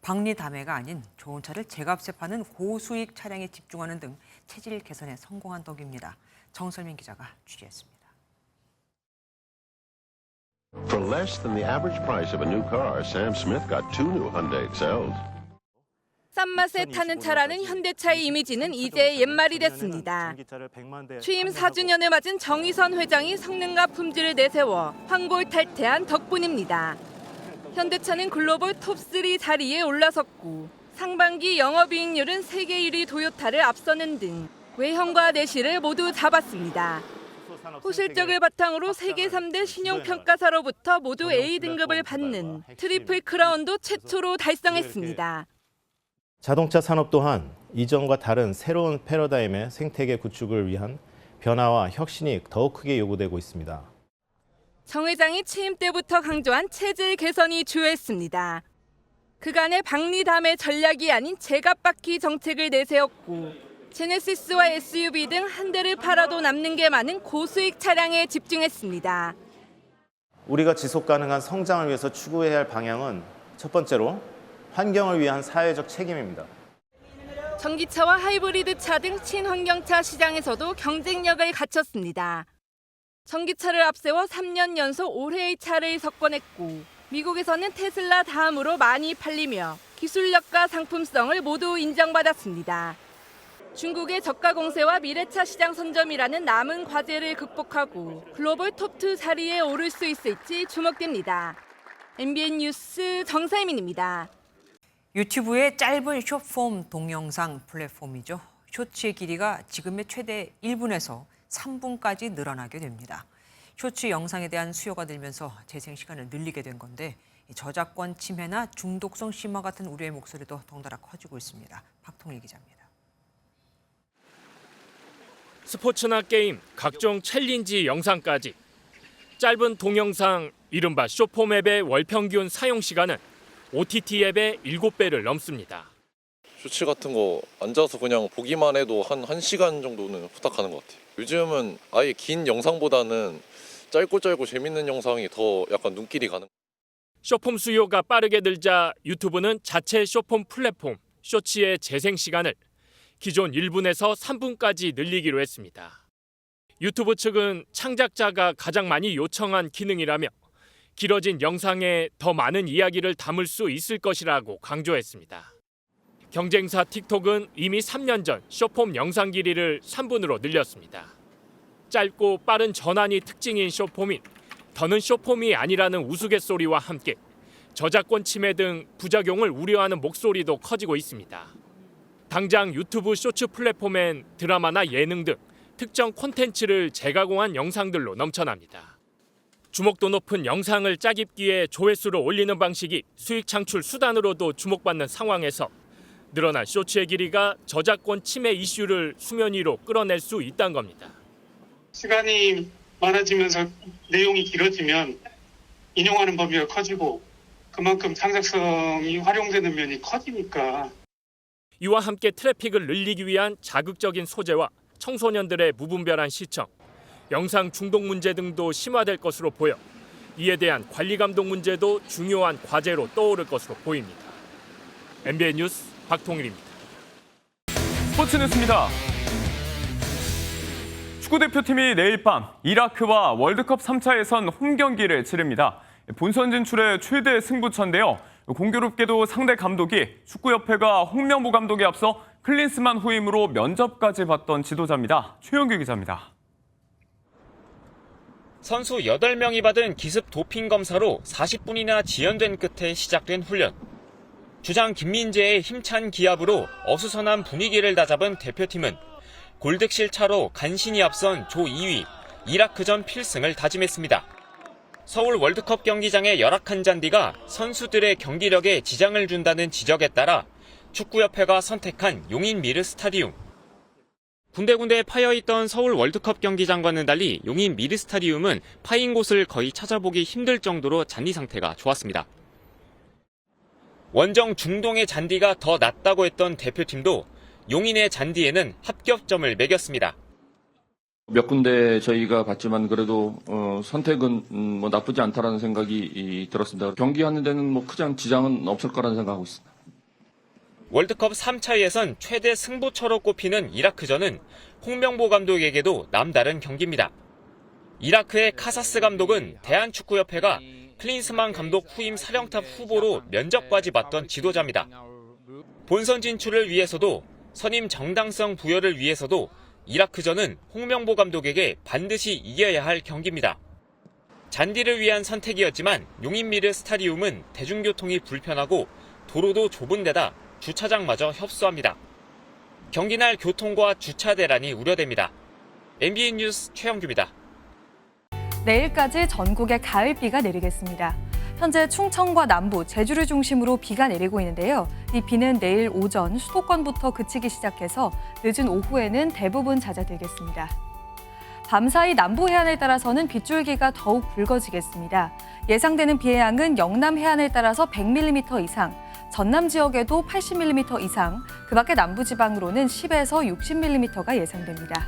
박리담회가 아닌 좋은 차를 제값에 파는 고수익 차량에 집중하는 등 체질 개선에 성공한 덕입니다. 정설민 기자가 취재했습니다. For less than the average price of a new car, Sam Smith got 2 new Hyundai Excels. 싼 맛에 타는 차라는 현대차의 이미지는 이제 옛말이 됐습니다. 취임 4주년을 맞은 정의선 회장이 성능과 품질을 내세워 환골탈태한 덕분입니다. 현대차는 글로벌 톱3 자리에 올라섰고 상반기 영업이익률은 세계 1위 도요타를 앞서는 등 외형과 내실을 모두 잡았습니다. 호실적을 바탕으로 세계 3대 신용평가사로부터 모두 A등급을 받는 트리플 크라운도 최초로 달성했습니다. 자동차 산업 또한 이전과 다른 새로운 패러다임의 생태계 구축을 위한 변화와 혁신이 더욱 크게 요구되고 있습니다. 정 회장이 취임 때부터 강조한 체질 개선이 주요했습니다. 그간의 박리담의 전략이 아닌 제값받기 정책을 내세웠고 제네시스와 SUV 등 한 대를 팔아도 남는 게 많은 고수익 차량에 집중했습니다. 우리가 지속 가능한 성장을 위해서 추구해야 할 방향은 첫 번째로 환경을 위한 사회적 책임입니다. 전기차와 하이브리드 차 등 친환경차 시장에서도 경쟁력을 갖췄습니다. 전기차를 앞세워 3년 연속 올해의 차를 석권했고 미국에서는 테슬라 다음으로 많이 팔리며 기술력과 상품성을 모두 인정받았습니다. 중국의 저가 공세와 미래차 시장 선점이라는 남은 과제를 극복하고 글로벌 톱2 자리에 오를 수 있을지 주목됩니다. MBN 뉴스 정사희민입니다. 유튜브의 짧은 숏폼 동영상 플랫폼이죠. 쇼츠의 길이가 지금의 최대 1분에서 3분까지 늘어나게 됩니다. 쇼츠 영상에 대한 수요가 늘면서 재생 시간을 늘리게 된 건데 저작권 침해나 중독성 심화 같은 우려의 목소리도 덩달아 커지고 있습니다. 박통일 기자입니다. 스포츠나 게임, 각종 챌린지 영상까지 짧은 동영상 이른바 숏폼 앱의 월 평균 사용 시간은 OTT 앱의 7배를 넘습니다. 쇼츠 같은 거 앉아서 그냥 보기만 해도 한 1시간 정도는 후딱 하는 것 같아요. 요즘은 아예 긴 영상보다는 짧고 재밌는 영상이 더 약간 눈길이 가는. 숏폼 수요가 빠르게 늘자 유튜브는 자체 숏폼 플랫폼 쇼츠의 재생 시간을 기존 1분에서 3분까지 늘리기로 했습니다. 유튜브 측은 창작자가 가장 많이 요청한 기능이라며 길어진 영상에 더 많은 이야기를 담을 수 있을 것이라고 강조했습니다. 경쟁사 틱톡은 이미 3년 전 숏폼 영상 길이를 3분으로 늘렸습니다. 짧고 빠른 전환이 특징인 숏폼인 더는 숏폼이 아니라는 우스갯소리와 함께 저작권 침해 등 부작용을 우려하는 목소리도 커지고 있습니다. 당장 유튜브 쇼츠 플랫폼엔 드라마나 예능 등 특정 콘텐츠를 재가공한 영상들로 넘쳐납니다. 주목도 높은 영상을 짜깁기에 조회수를 올리는 방식이 수익 창출 수단으로도 주목받는 상황에서 늘어난 쇼츠의 길이가 저작권 침해 이슈를 수면 위로 끌어낼 수 있다는 겁니다. 시간이 많아지면서 내용이 길어지면 인용하는 범위가 커지고 그만큼 창작성이 활용되는 면이 커지니까. 이와 함께 트래픽을 늘리기 위한 자극적인 소재와 청소년들의 무분별한 시청, 영상 중독 문제 등도 심화될 것으로 보여 이에 대한 관리 감독 문제도 중요한 과제로 떠오를 것으로 보입니다. MBN 뉴스 박통일입니다. 스포츠 뉴스입니다. 축구대표팀이 내일 밤 이라크와 월드컵 3차 예선 홈 경기를 치릅니다. 본선 진출의 최대 승부처인데요. 공교롭게도 상대 감독이 축구협회가 홍명보 감독에 앞서 클린스만 후임으로 면접까지 받던 지도자입니다. 최영규 기자입니다. 선수 8명이 받은 기습 도핑 검사로 40분이나 지연된 끝에 시작된 훈련. 주장 김민재의 힘찬 기합으로 어수선한 분위기를 다잡은 대표팀은 골득실 차로 간신히 앞선 조 2위, 이라크전 필승을 다짐했습니다. 서울 월드컵 경기장의 열악한 잔디가 선수들의 경기력에 지장을 준다는 지적에 따라 축구협회가 선택한 용인 미르 스타디움. 군데군데 파여있던 서울 월드컵 경기장과는 달리 용인 미르 스타디움은 파인 곳을 거의 찾아보기 힘들 정도로 잔디 상태가 좋았습니다. 원정 중동의 잔디가 더 낫다고 했던 대표팀도 용인의 잔디에는 합격점을 매겼습니다. 몇 군데 저희가 봤지만 그래도 선택은 뭐 나쁘지 않다라는 생각이 들었습니다. 경기하는 데는 뭐 크지 지장은 없을 거라는 생각하고 있습니다. 월드컵 3차 예선 최대 승부처로 꼽히는 이라크전은 홍명보 감독에게도 남다른 경기입니다. 이라크의 카사스 감독은 대한축구협회가 클린스만 감독 후임 사령탑 후보로 면접까지 받던 지도자입니다. 본선 진출을 위해서도 선임 정당성 부여를 위해서도 이라크전은 홍명보 감독에게 반드시 이겨야 할 경기입니다. 잔디를 위한 선택이었지만 용인미르 스타디움은 대중교통이 불편하고 도로도 좁은 데다 주차장마저 협소합니다. 경기날 교통과 주차 대란이 우려됩니다. MBN 뉴스 최영규입니다. 내일까지 전국에 가을비가 내리겠습니다. 현재 충청과 남부, 제주를 중심으로 비가 내리고 있는데요. 이 비는 내일 오전 수도권부터 그치기 시작해서 늦은 오후에는 대부분 잦아들겠습니다. 밤사이 남부 해안을 따라서는 빗줄기가 더욱 굵어지겠습니다. 예상되는 비의 양은 영남 해안을 따라서 100mm 이상, 전남 지역에도 80mm 이상, 그 밖에 남부지방으로는 10에서 60mm가 예상됩니다.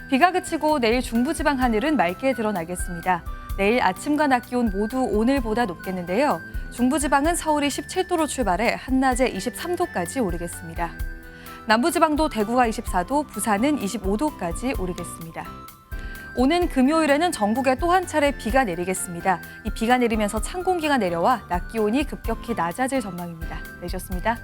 비가 그치고 내일 중부지방 하늘은 맑게 드러나겠습니다. 내일 아침과 낮 기온 모두 오늘보다 높겠는데요. 중부지방은 서울이 17도로 출발해 한낮에 23도까지 오르겠습니다. 남부지방도 대구가 24도, 부산은 25도까지 오르겠습니다. 오는 금요일에는 전국에 또 한 차례 비가 내리겠습니다. 이 비가 내리면서 찬 공기가 내려와 낮 기온이 급격히 낮아질 전망입니다. 내셨습니다.